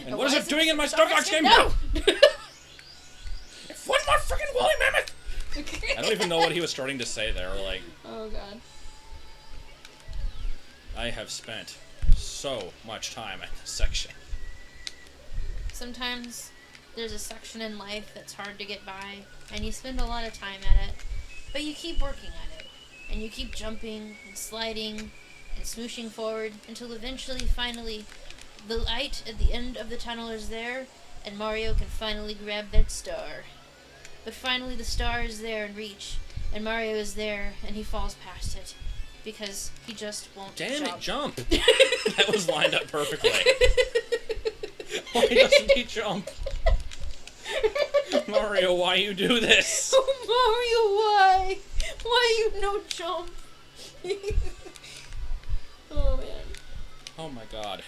And what is it doing in my Star Fox game? No! One more freaking woolly mammoth! I don't even know what he was starting to say there. Like, Oh god. I have spent so much time in this section. Sometimes there's a section in life that's hard to get by, and you spend a lot of time at it, but you keep working at it, and you keep jumping and sliding and smooshing forward until eventually, finally, the light at the end of the tunnel is there, and Mario can finally grab that star. But finally the star is there in reach, and Mario is there, and he falls past it, because he just won't Damn jump. it, jump! That was lined up perfectly. Why doesn't he jump? Mario, why you do this? Oh, Mario, why? Why you no jump? Oh, man. Oh my god.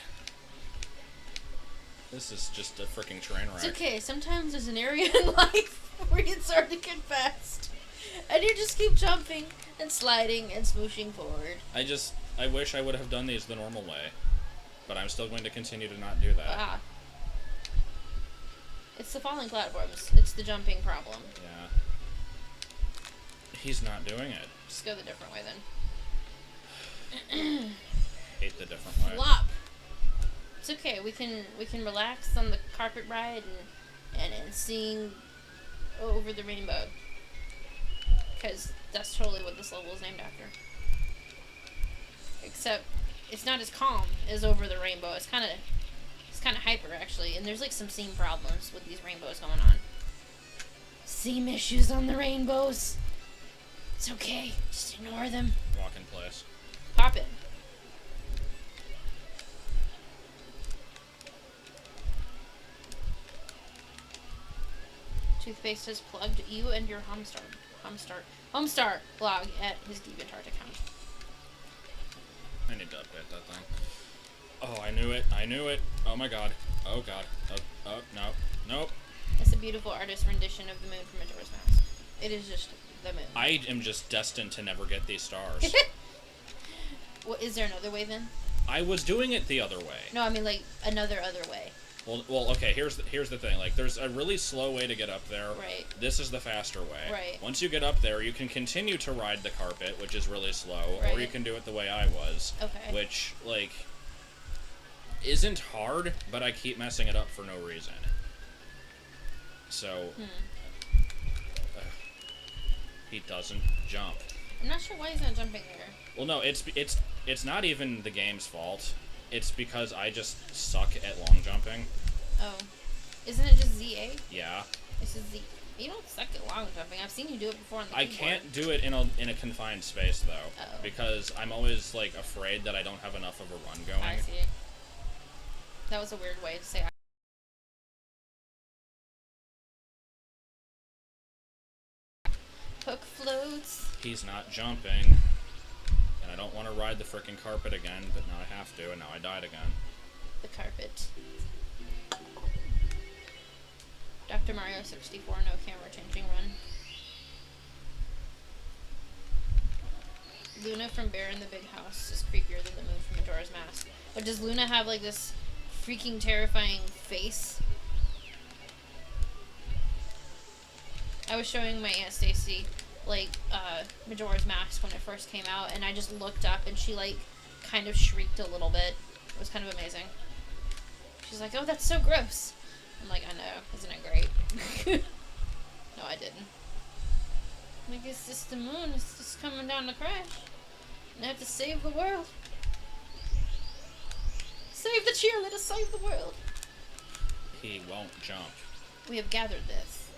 This is just a freaking train wreck. It's okay. Sometimes there's an area in life where it's hard to get past. And you just keep jumping and sliding and smooshing forward. I wish I would have done these the normal way. But I'm still going to continue to not do that. Ah. It's the falling platforms. It's the jumping problem. Yeah. He's not doing it. Just go the different way then. Hate the different way. Flop. It's okay. We can relax on the carpet ride and seeing over the rainbow. Because that's totally what this level is named after. Except it's not as calm as over the rainbow. It's kind of hyper actually, and there's like some seam problems with these rainbows going on. Seam issues on the rainbows. It's okay. Just ignore them. Walk in place. Pop it. Toothpaste has plugged you and your Homestar blog at his DeviantArt account. I need to update that thing. Oh, I knew it. I knew it. Oh my god. Oh god. Oh, no. Nope. It's a beautiful artist rendition of the moon from Majora's Mask. It is just the moon. I am just destined to never get these stars. Well, is there another way then? I was doing it the other way. No, I mean like another other way. Well, okay. Here's the thing. Like, there's a really slow way to get up there. Right. This is the faster way. Right. Once you get up there, you can continue to ride the carpet, which is really slow, or Right. you can do it the way I was. Okay. Which, like, isn't hard, but I keep messing it up for no reason. So, he doesn't jump. I'm not sure why he's not jumping there. Well, no, it's not even the game's fault. It's because I just suck at long jumping. Oh. Isn't it just ZA? Yeah. This is Z. You don't suck at long jumping. I've seen you do it before on the I keyboard. can't do it in a confined space though, Oh. because I'm always like afraid that I don't have enough of a run going. I see. That was a weird way to say Hook floats. He's not jumping, and I don't want to ride the frickin' carpet again, but now I have to, and now I died again. The carpet. Super Mario 64 no camera changing run. Luna from Bear in the Big House is creepier than the moon from Majora's Mask. But does Luna have like this freaking terrifying face? I was showing my Aunt Stacy like Majora's Mask when it first came out, and I just looked up and she like kind of shrieked a little bit. It was kind of amazing. She's like, "Oh, that's so gross." I'm like, "I know, isn't it great?" No, I didn't. Like, it's just the moon. It's just coming down to crash. And I have to save the world. Save the cheerleader, save the world. He won't jump. We have gathered this.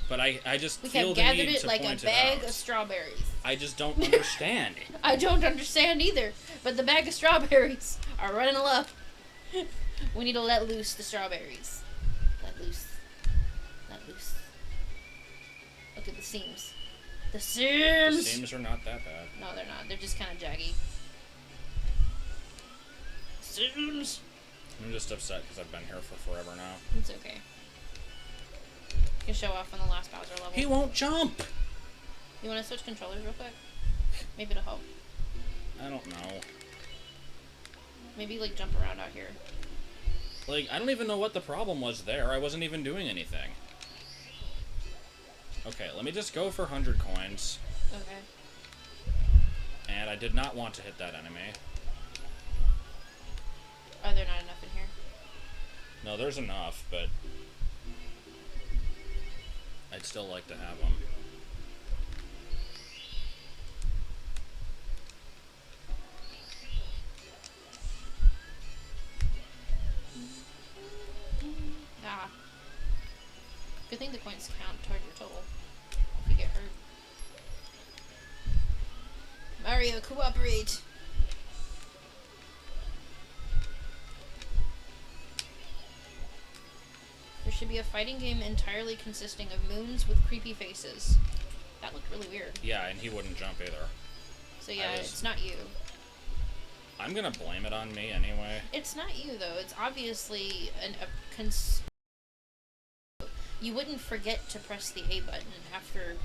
But I just We feel have the gathered need it to like a point it bag out. of strawberries. I just don't understand. I don't understand either, but the bag of strawberries are running low. We need to let loose the strawberries. Let loose. Let loose. Look at the seams. The The seams! seams are not that bad. No, they're not. They're just kind of jaggy. Seams! I'm just upset because I've been here for forever now. It's okay. You can show off on the last Bowser level. He won't jump! You want to switch controllers real quick? Maybe it'll help. I don't know. Maybe, like, jump around out here. Like, I don't even know what the problem was there. I wasn't even doing anything. Okay, let me just go for 100 coins. Okay. And I did not want to hit that enemy. Are there not enough in here? No, there's enough, but I'd still like to have them. Ah. Good thing the coins count toward your total. If you get hurt. Mario, cooperate! There should be a fighting game entirely consisting of moons with creepy faces. That looked really weird. Yeah, and he wouldn't jump either. So yeah, I was- it's not you. I'm gonna blame it on me anyway. It's not you though. It's obviously you wouldn't forget to press the A button after,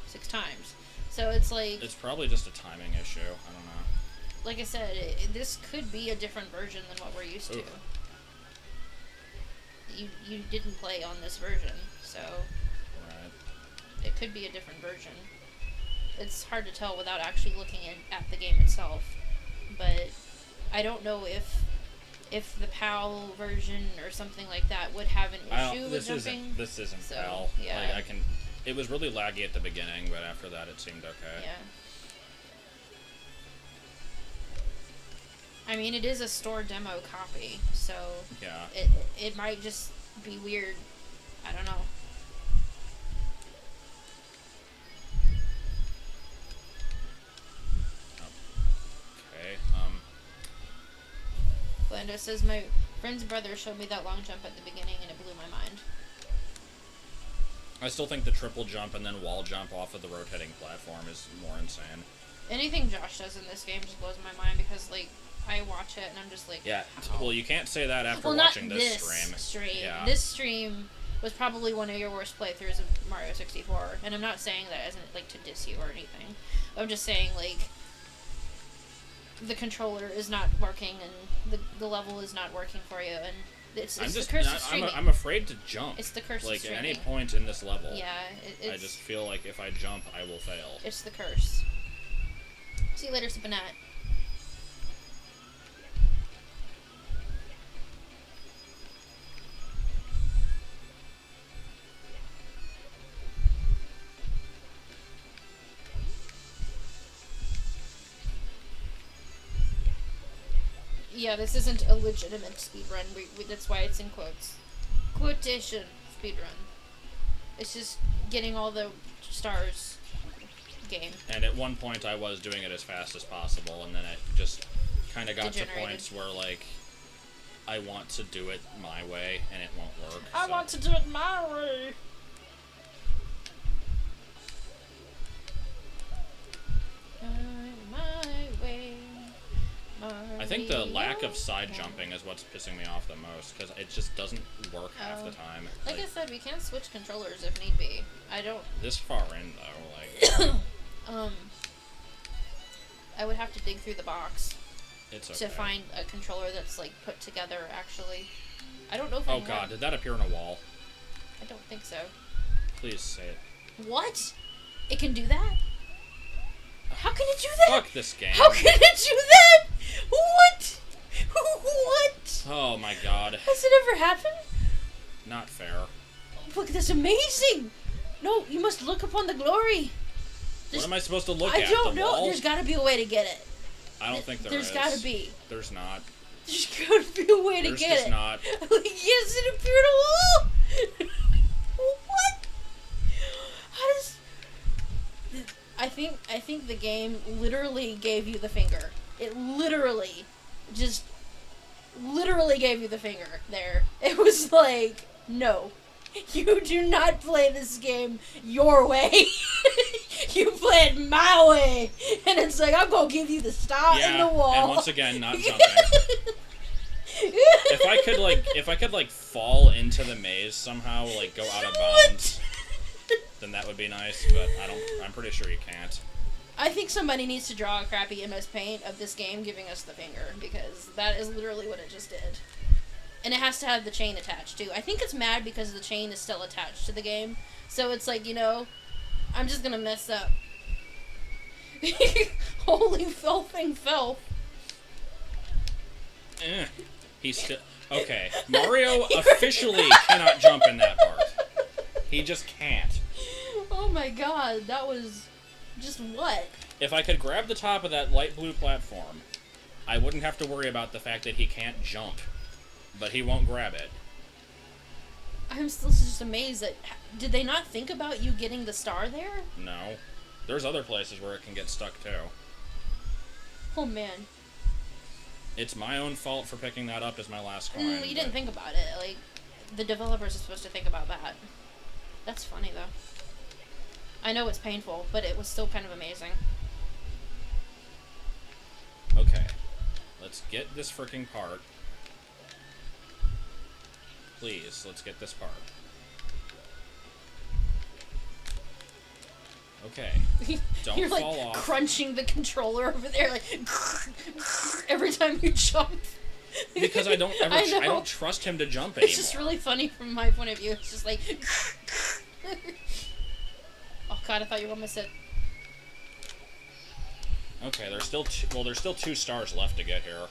6 times. So it's like, It's probably just a timing issue. I don't know. like I said, this could be a different version than what we're used to. Oof. You didn't play on this version, so Right. it could be a different version. It's hard to tell without actually looking at the game itself. But I don't know if the PAL version or something like that would have an issue with jumping. This isn't So, PAL. yeah. Like, it was really laggy at the beginning, but after that it seemed okay. Yeah. I mean, it is a store demo copy, so Yeah. it might just be weird. I don't know. Okay. Glenda says, my friend's brother showed me that long jump at the beginning and it blew my mind. I still think the triple jump and then wall jump off of the rotating platform is more insane. Anything Josh does in this game just blows my mind because, like, I watch it and I'm just like, Yeah. how? Well, you can't say that after Well, watching not this this stream. Yeah. This stream was probably one of your worst playthroughs of Mario 64, and I'm not saying that as like to diss you or anything. I'm just saying, like, the controller is not working and the level is not working for you, and it's the curse of streaming. I'm afraid to jump. It's the curse of Like, at streaming. any point in this level. Yeah, it's... I just feel like if I jump, I will fail. It's the curse. See you later, Sipanat. Yeah, this isn't a legitimate speedrun. That's why it's in quotes. Quotation speedrun. It's just getting all the stars game. And at one point I was doing it as fast as possible, and then it just kind of got to Degenerated. points where, like, I want to do it my way, and it won't work. I so. want to do it my way. My way. My I I think the lack of side jumping is what's pissing me off the most, because it just doesn't work half the time. Like I said, we can switch controllers if need be. I don't... This far in, though, like... I would have to dig through the box It's okay. to find a controller that's, like, put together, actually. I don't know if I Oh god, did that appear on a wall? I don't think so. Please say it. What? It can do that? How can it do that? Fuck this game. How can it do that? What? What? Oh my god. Has it ever happened? Not fair. Look, that's amazing. No, you must look upon the glory. What am I supposed to look at? I don't the know. wall? There's got to be a way to get it. I don't think There's is. got to be. There's not. There's got to be a way to There's get just it. not. Yes, it appeared a wall. What? How does? I think the game literally gave you the finger. It literally gave you the finger there. It was like, no, you do not play this game your way. You play it my way. And it's like, I'm gonna give you the star in the wall. And once again, not jumping. if I could fall into the maze somehow, like go out of bounds, then that would be nice, but I'm pretty sure you can't. I think somebody needs to draw a crappy MS Paint of this game giving us the finger, because that is literally what it just did. And it has to have the chain attached, too. I think it's mad because the chain is still attached to the game. So it's like, I'm just gonna mess up. Holy filthing filth. He's still... Okay, Mario officially cannot jump in that part. He just can't. Oh my god, that was... just what? If I could grab the top of that light blue platform, I wouldn't have to worry about the fact that he can't jump. But he won't grab it. I'm still just amazed that... Did they not think about you getting the star there? No. There's other places where it can get stuck, too. Oh, man. It's my own fault for picking that up as my last coin. You didn't think about it. Like, the developers are supposed to think about that. That's funny, though. I know it's painful, but it was still kind of amazing. Okay. Let's get this freaking part. Please, let's get this part. Okay. Don't You're, fall like, off. crunching the controller over there, like, every time you jump. Because I don't trust him to jump anymore. It's just really funny from my point of view. It's just like... Oh god, I thought you were gonna miss it. Okay, there's still two stars left to get here.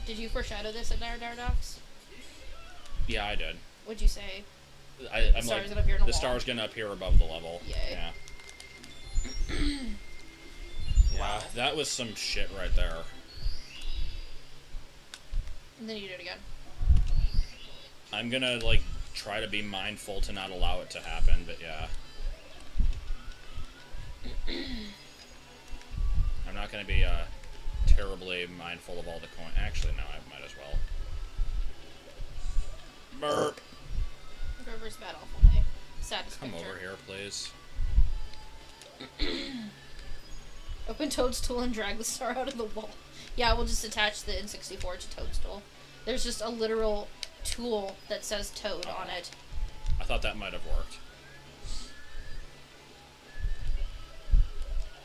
Did you foreshadow this at Dardox? Yeah, I did. What'd you say? I'm star's like, gonna appear in a the wall. star's gonna appear above the level. Yay. Yeah. Wow. Yeah, that was some shit right there. And then you do it again. I'm gonna, like, try to be mindful to not allow it to happen, but yeah. I'm not gonna be, terribly mindful of all the coin. Actually, no, I might as well. Burp! Grover's bad awful day. Saddest Come picture. over here, please. Open Toadstool and drag the star out of the wall. Yeah, we'll just attach the N64 to Toadstool. There's just a literal tool that says Toad on it. I thought that might have worked.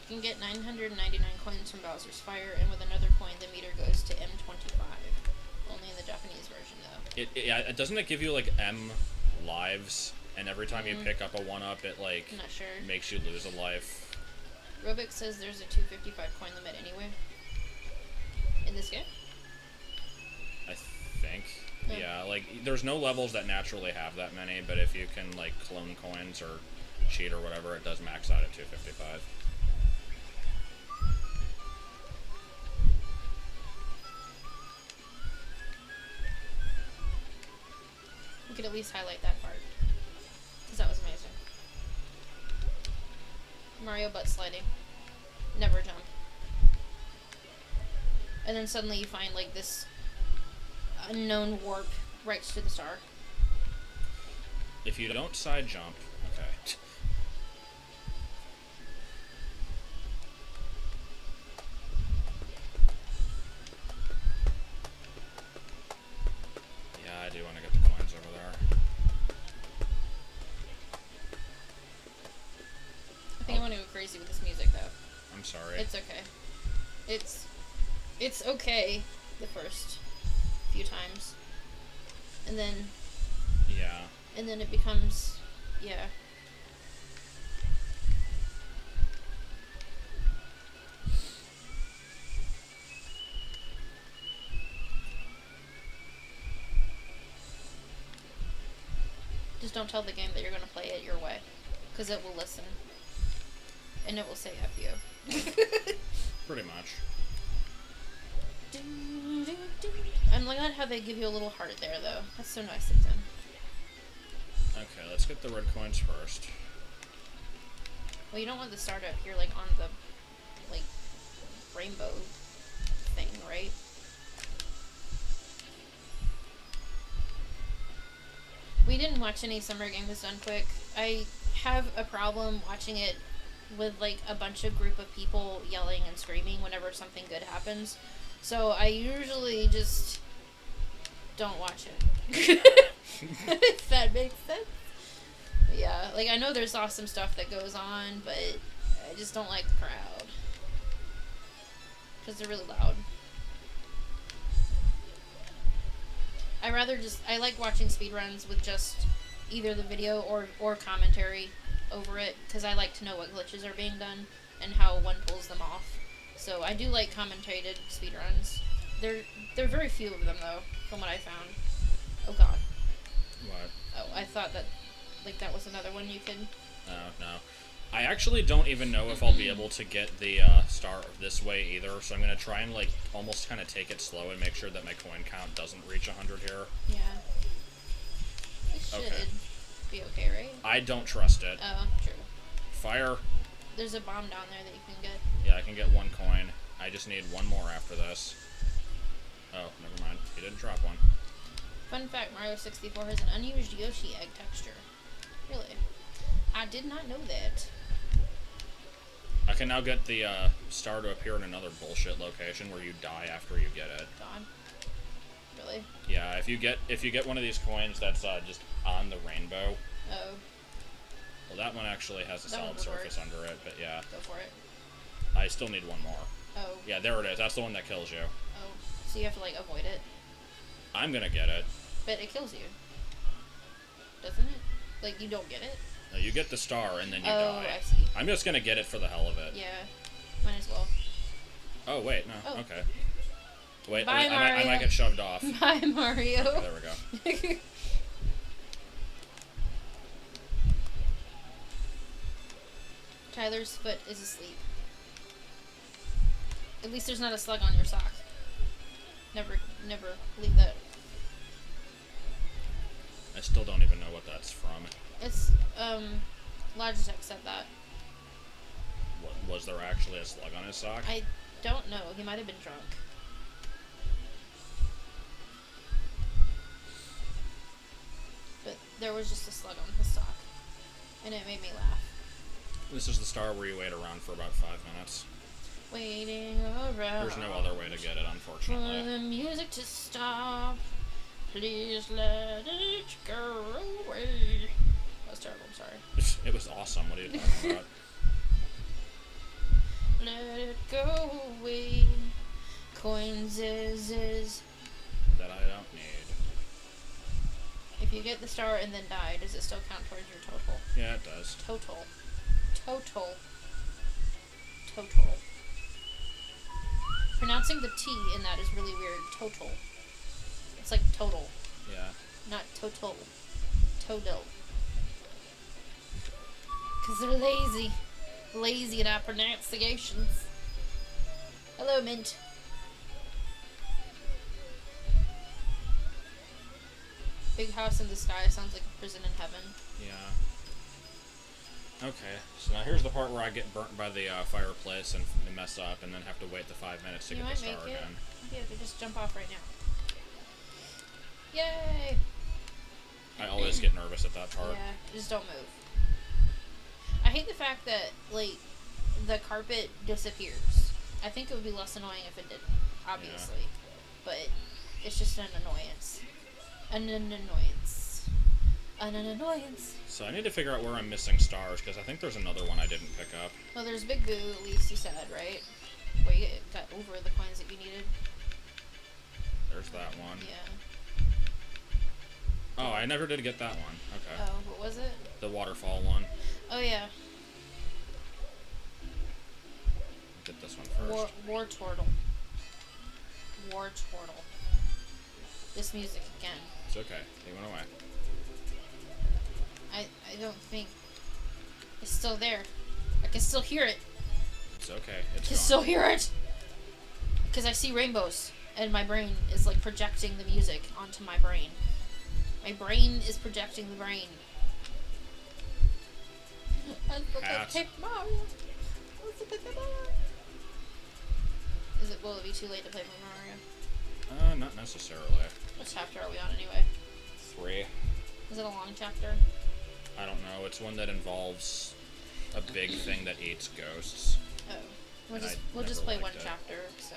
You can get 999 coins from Bowser's Fire, and with another coin, the meter goes to M25. Only in the Japanese version, though. Doesn't it give you, like, M lives? And every time you pick up a 1-up, it, like, I'm not sure. makes you lose a life. Robix says there's a 255 coin limit anyway. In this game? I think. Yeah, like, there's no levels that naturally have that many, but if you can, like, clone coins or cheat or whatever, it does max out at 255. We could at least highlight that part. Because that was amazing. Mario butt sliding. Never jump. And then suddenly you find, like, this unknown warp right to the star. If you don't side jump... Okay. crazy with this music, though. I'm sorry. It's okay. It's okay the first few times. And then... Yeah. And then it becomes... Yeah. Just don't tell the game that you're going to play it your way. Because it will listen. And it will say F you. Pretty much. I'm glad how they give you a little heart there, though. That's so nice of them. Okay, let's get the red coins first. Well, you don't want the star to appear, like, on the, like, rainbow thing, right? We didn't watch any Summer Games Done Quick. I have a problem watching it with, like, a bunch of group of people yelling and screaming whenever something good happens. So I usually just don't watch it. If that makes sense. But yeah, like, I know there's awesome stuff that goes on, but I just don't like the crowd. Because they're really loud. I like watching speedruns with just either the video or commentary over it, because I like to know what glitches are being done and how one pulls them off. So I do like commentated speedruns. There are very few of them, though, from what I found. Oh god. What? Oh, I thought that, like, that was another one you could... Oh, no. I actually don't even know if I'll be able to get the star this way either, so I'm going to try and, like, almost kind of take it slow and make sure that my coin count doesn't reach 100 here. Yeah. It should be okay, right? I don't trust it. Oh, true. Fire. There's a bomb down there that you can get. Yeah, I can get one coin. I just need one more after this. Oh, never mind. He didn't drop one. Fun fact, Mario 64 has an unused Yoshi egg texture. Really? I did not know that. I can now get the star to appear in another bullshit location where you die after you get it. God. Really? Yeah, if you get one of these coins that's just on the rainbow. Oh. Well, that one actually has a That one solid would surface work. under it, but yeah. Go for it. I still need one more. Oh. Yeah, there it is. That's the one that kills you. Oh. So you have to, like, avoid it. I'm gonna get it. But it kills you. Doesn't it? Like, you don't get it? No, you get the star and then you Oh, die. I see. I'm just gonna get it for the hell of it. Yeah. Might as well. Oh, wait, no. Oh. Okay. Wait, Bye, I might Mario. get shoved off. Bye, Mario. Okay, there we go. Tyler's foot is asleep. At least there's not a slug on your sock. Never leave that. I still don't even know what that's from. It's, Logitech said that. Was there actually a slug on his sock? I don't know. He might have been drunk. But there was just a slug on his sock. And it made me laugh. This is the star where you wait around for about 5 minutes. Waiting around. There's no other way to get it, For unfortunately. the music to stop. Please let it go away. That was terrible, I'm sorry. It was awesome. What are you talking about? Let it go away. Coins is. That I don't need. If you get the star and then die, does it still count towards your total? Yeah, it does. Total. Pronouncing the T in that is really weird. Total. It's like total, Yeah. not total. Total. Because they're lazy. Lazy at our pronunciations. Hello, Mint. Big house in the sky sounds like a prison in heaven. Yeah. Okay, so now here's the part where I get burnt by the fireplace and mess up, and then have to wait the 5 minutes to You get the might star make it. again. Yeah, they just jump off right now. Yay! I always get nervous at that part. Yeah, just don't move. I hate the fact that, like, the carpet disappears. I think it would be less annoying if it didn't, obviously. But it's just an annoyance. An annoyance. An annoyance. So I need to figure out where I'm missing stars, because I think there's another one I didn't pick up. Well, there's Big Boo, at least you said, right? Where you got over the coins that you needed. There's that one. Yeah. Oh, I never did get that one. Okay. Oh, what was it? The waterfall one. Oh, yeah. Get this one first. War Turtle. War Turtle. This music again. It's okay. He went away. I don't think it's still there. I can still hear it. It's okay. I It's can gone. still hear it. Because I see rainbows, and my brain is like projecting the music onto my brain. My brain is projecting the brain. Hat. Will it be too late to play more Mario? Not necessarily. What chapter are we on anyway? 3. Is it a long chapter? I don't know. It's one that involves a big thing that eats ghosts. Oh. We'll And just I we'll just never play one liked it. chapter, so.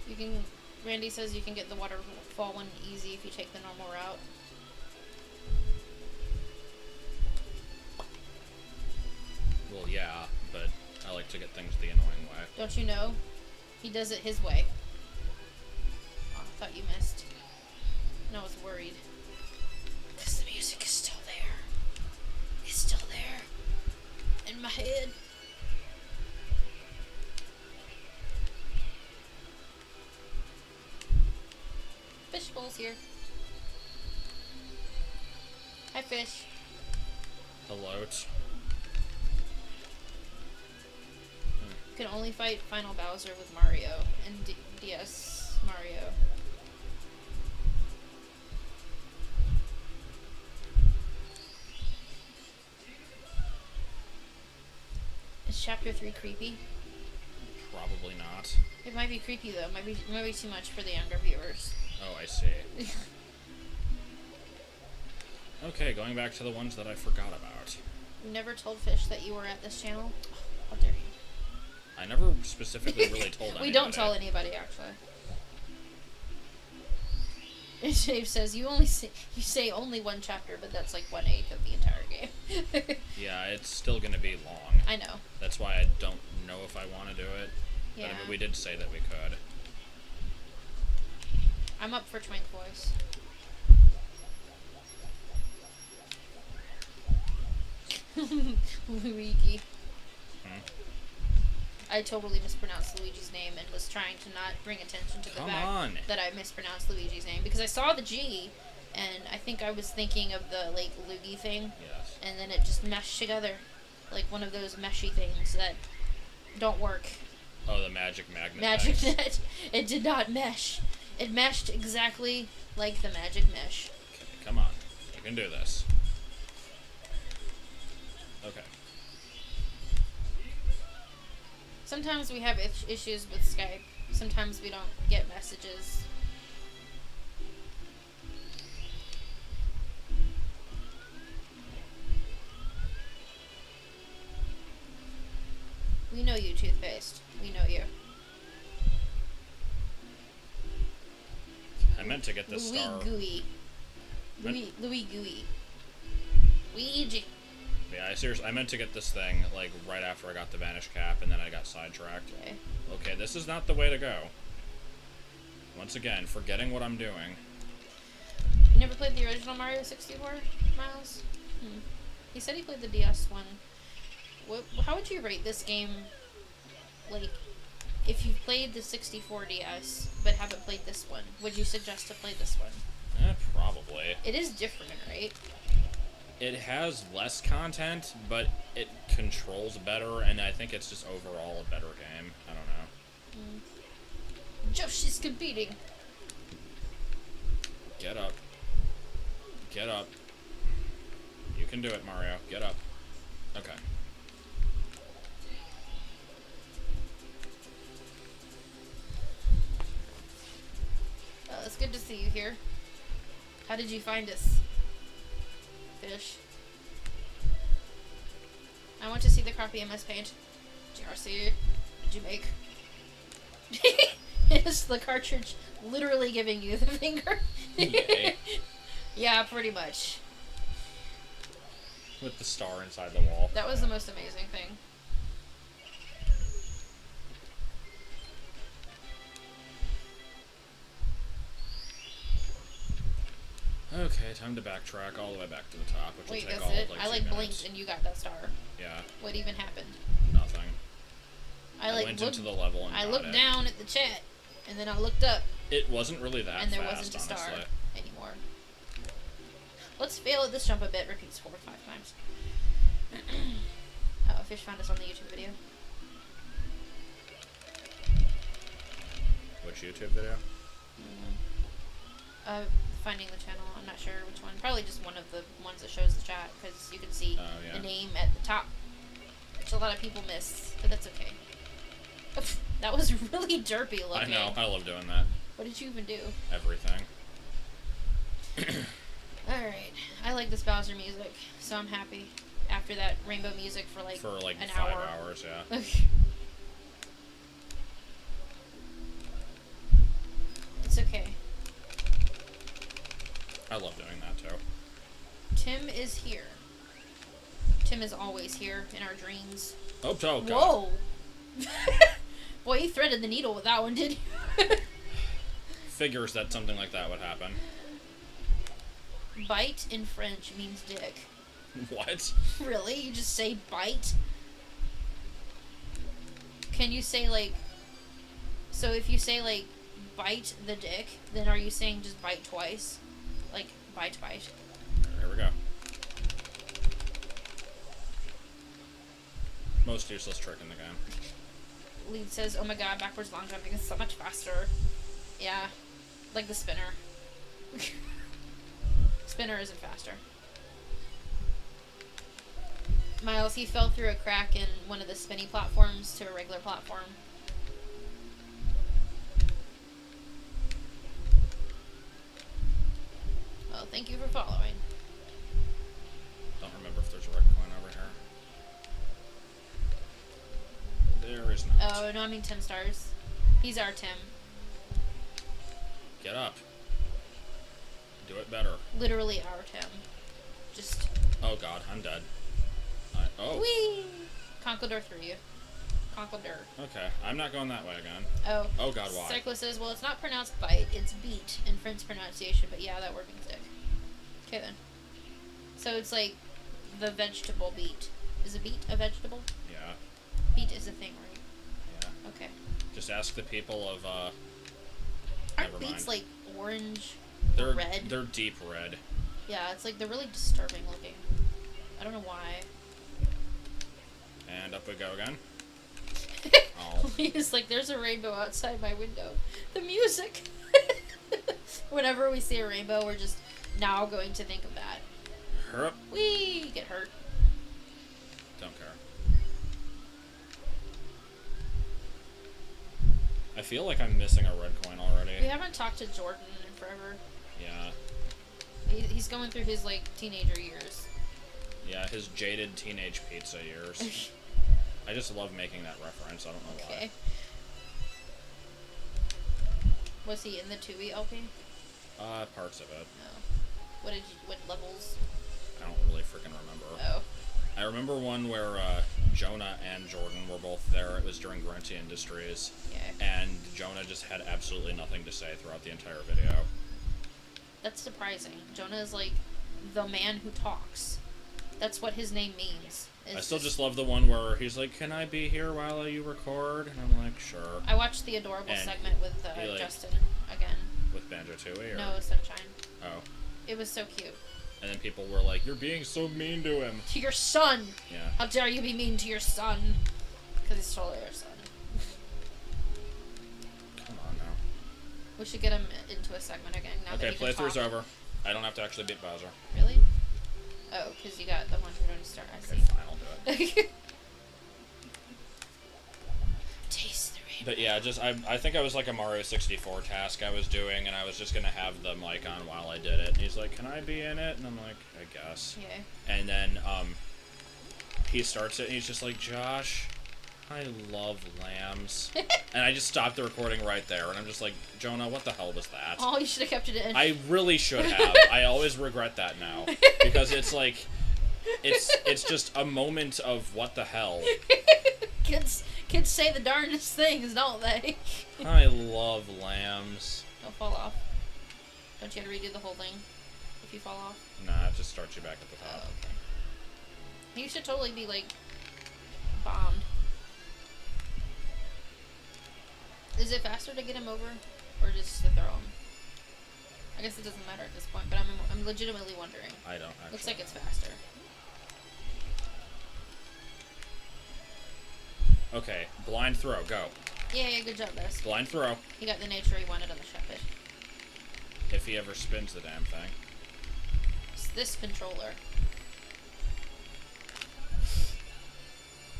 You can Randy says you can get the waterfall one easy if you take the normal route. Well, yeah, but I like to get things the annoying way. Don't you know? He does it his way. Oh, I thought you missed. No, I was worried. Because the music is still there. It's still there. In my head. Fishbowl's here. Hi, fish. Hello. You can only fight Final Bowser with Mario and DS Mario. Is Chapter 3 creepy? Probably not. It might be creepy though. It might be too much for the younger viewers. Oh, I see. Okay, going back to the ones that I forgot about. You never told Fish that you were at this channel? How dare you? I never specifically really told anybody. We don't tell anybody, actually. Dave says you say only one chapter, but that's like 1/8 of the entire game. Yeah, it's still gonna be long. I know. That's why I don't know if I want to do it. Yeah. But I mean, we did say that we could. I'm up for Twink Boys. Luigi. Hmm? I totally mispronounced Luigi's name and was trying to not bring attention to the Come fact on. that I mispronounced Luigi's name because I saw the G and I think I was thinking of the like loogie thing Yes. and then it just meshed together like one of those meshy things that don't work. Oh, the magic magnet. Magic things. net. It did not mesh. It meshed exactly like the magic mesh. Okay, come on. You can do this. Okay. Sometimes we have issues with Skype. Sometimes we don't get messages. We know you, Toothpaste. We know you. I meant to get this Louis star. Gooey. Louis Gooey. Luigi. Yeah, I meant to get this thing like right after I got the vanish cap, and then I got sidetracked. Okay. Okay, this is not the way to go. Once again, forgetting what I'm doing. You never played the original Mario 64, Miles? He said he played the DS one. How would you rate this game, like, if you played the 64 DS but haven't played this one? Would you suggest to play this one? Probably. It is different, right? It has less content, but it controls better, and I think it's just overall a better game. I don't know. Joshi's competing. Get up. Get up. You can do it, Mario. Get up. Okay. It's good to see you here. How did you find us, Fish? I want to see the crappy MS Paint. GRC, did you make? It's the cartridge literally giving you the finger. Yay. Yeah, pretty much. With the star inside the wall. That was the most amazing thing. Okay, time to backtrack all the way back to the top, which Wait, will take that's all it? of, I 2 like minutes. blinked and you got that star. Yeah, What even happened? nothing. I like went looked, into the level and I got looked it. down at the chat, and then I looked up, It wasn't really that and there fast, wasn't a star honestly. anymore. Let's fail at this jump a bit. Repeats 4 or 5 times. Oh, Fish found us on the YouTube video. Which YouTube video? Finding the channel. I'm not sure which one. Probably just one of the ones that shows the chat, because you can see Oh, yeah. the name at the top, which a lot of people miss, but that's okay. Oof, that was really derpy looking. I know, I love doing that. What did you even do? Everything. Alright, I like this Bowser music, so I'm happy. After that rainbow music for like an 5 hour. hours, yeah. It's okay. I love doing that too. Tim is here. Tim is always here in our dreams. Oh, God. Whoa! Boy, you threaded the needle with that one, did you? Figures that something like that would happen. Bite in French means dick. What? Really? You just say bite? Can you say, like... So if you say, like, bite the dick, then are you saying just bite twice? Like, bite. Here we go. Most useless trick in the game. Lead says, oh my god, backwards long jumping is so much faster. Yeah. Like the spinner. Spinner isn't faster. Miles, he fell through a crack in one of the spinny platforms to a regular platform. Well, thank you for following. Don't remember if there's a red coin over here. There is not. Oh, no, I mean 10 stars. He's our Tim. Get up. Do it better. Literally our Tim. Just... Oh, God, I'm dead. Oh. Whee! Conkeldurr through you. Conkeldurr. Okay, I'm not going that way again. Oh. Oh, God, why? Cyclist says, well, it's not pronounced bite, it's beat in French pronunciation, but yeah, that word means dick. Okay, then. So it's like the vegetable beet. Is a beet a vegetable? Yeah. Beet is a thing, right? Yeah. Okay. Just ask the people of, Aren't never beets mind. like orange They're or red? They're deep red. Yeah, it's like they're really disturbing looking. I don't know why. And up we go again. Oh. It's like, there's a rainbow outside my window. The music! Whenever we see a rainbow, we're just now going to think of that. Hurry up. Whee! Get hurt. Don't care. I feel like I'm missing a red coin already. We haven't talked to Jordan in forever. Yeah. He's going through his, like, teenager years. Yeah, his jaded teenage pizza years. I just love making that reference. I don't know Okay. Was he in the 2E LP? why. Parts of it. No. What levels? I don't really freaking remember. Oh. I remember one where Jonah and Jordan were both there. It was during Grunty Industries. Yeah. And Jonah just had absolutely nothing to say throughout the entire video. That's surprising. Jonah is like the man who talks. That's what his name means. I still just love the one where he's like, "Can I be here while you record?" And I'm like, "Sure." I watched the adorable And segment with he, like- Justin again. With Banjo-Tooie? Or? No, Sunshine. Oh. It was so cute. And then people were like, "You're being so mean to him." To your son! Yeah. How dare you be mean to your son? Because he's totally your son. Come on now. We should get him into a segment again. Now Okay, that he can playthrough's talk. over. I don't have to actually beat Bowser. Really? Oh, because you got the 100 star. I Okay, see. fine, I'll do it. Taste the rainbow. But yeah, just I think I was like a Mario 64 task I was doing, and I was just gonna have the mic on while I did it. And he's like, "Can I be in it?" And I'm like, "I guess." Yeah. And then he starts it, and he's just like, "Josh, I love lambs. And I just stopped the recording right there, and I'm just like, Jonah, what the hell was that? Oh, you should have kept it in. I really should have. I always regret that now. Because it's like, it's just a moment of what the hell. Kids say the darndest things, don't they? I love lambs. Don't fall off. Don't you have to redo the whole thing if you fall off? Nah, it just starts you back at the Oh, top. okay. You should totally be, like, bombed. Is it faster to get him over, or just to throw him? I guess it doesn't matter at this point, but I'm legitimately wondering. I don't actually. Looks like it's faster. Okay, blind throw, go. Yeah, good job, Des. Blind throw. He got the nature he wanted on the Shepherd. If he ever spins the damn thing. It's this controller.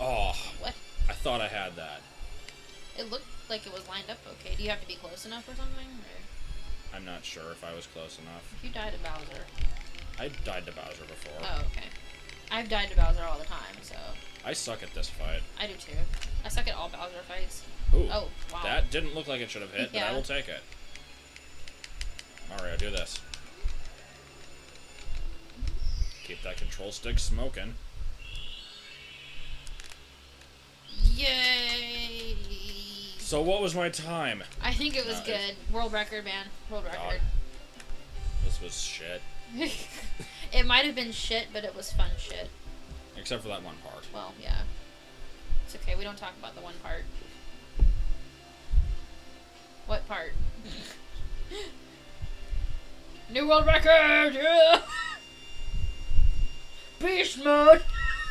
Oh, What? I thought I had that. It looked like it was lined up okay. Do you have to be close enough or something? Or I'm not sure if I was close enough. if you died to Bowser. I died to Bowser before. Oh, okay. I've died to Bowser all the time, so I suck at this fight. I do too. I suck at all Bowser fights. Ooh, Oh, wow. that didn't look like it should have hit, but I Yeah. will take it. Mario, do this. Keep that control stick smoking. Yay! So what was my time? I think it was No, good. World record, man. World record. This was shit. It might have been shit, but it was fun shit. Except for that one part. Well, yeah. It's okay. We don't talk about the one part. What part? New world record! Yeah! Beast mode!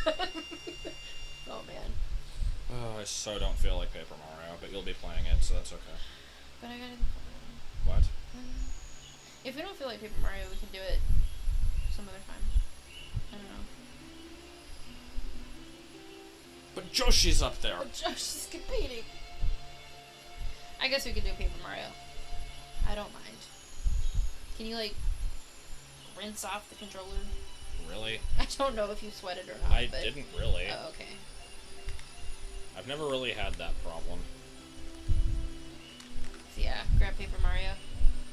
Oh, man. Oh, I so don't feel like Paper Mario, but you'll be playing it, so that's okay. But I gotta... What? If we don't feel like Paper Mario, we can do it some other time. I don't know. But Yoshi's up there! But Josh is competing. I guess we could do Paper Mario. I don't mind. Can you, like, rinse off the controller? Really? I don't know if you sweated or not. I but... didn't really. Oh, okay. I've never really had that problem. So yeah, grab Paper Mario.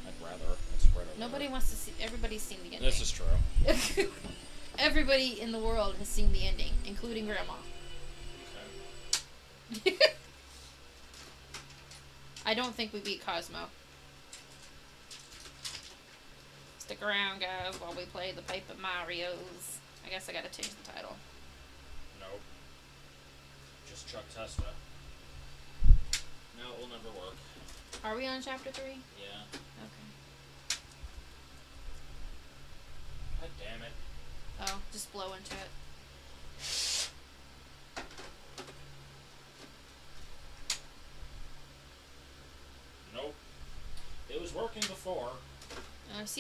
I'd rather. It's right over Nobody there. wants to see. Everybody's seen the ending. This is true. Everybody in the world has seen the ending, including Grandma. Okay. I don't think we beat Cosmo. Stick around, guys, while we play the Paper Marios. I guess I gotta change the title. Nope. Just Chuck Testa. No, it will never work. Are we on chapter 3? Yeah. Okay. God damn it. Oh, just blow into it. Nope. It was working before. See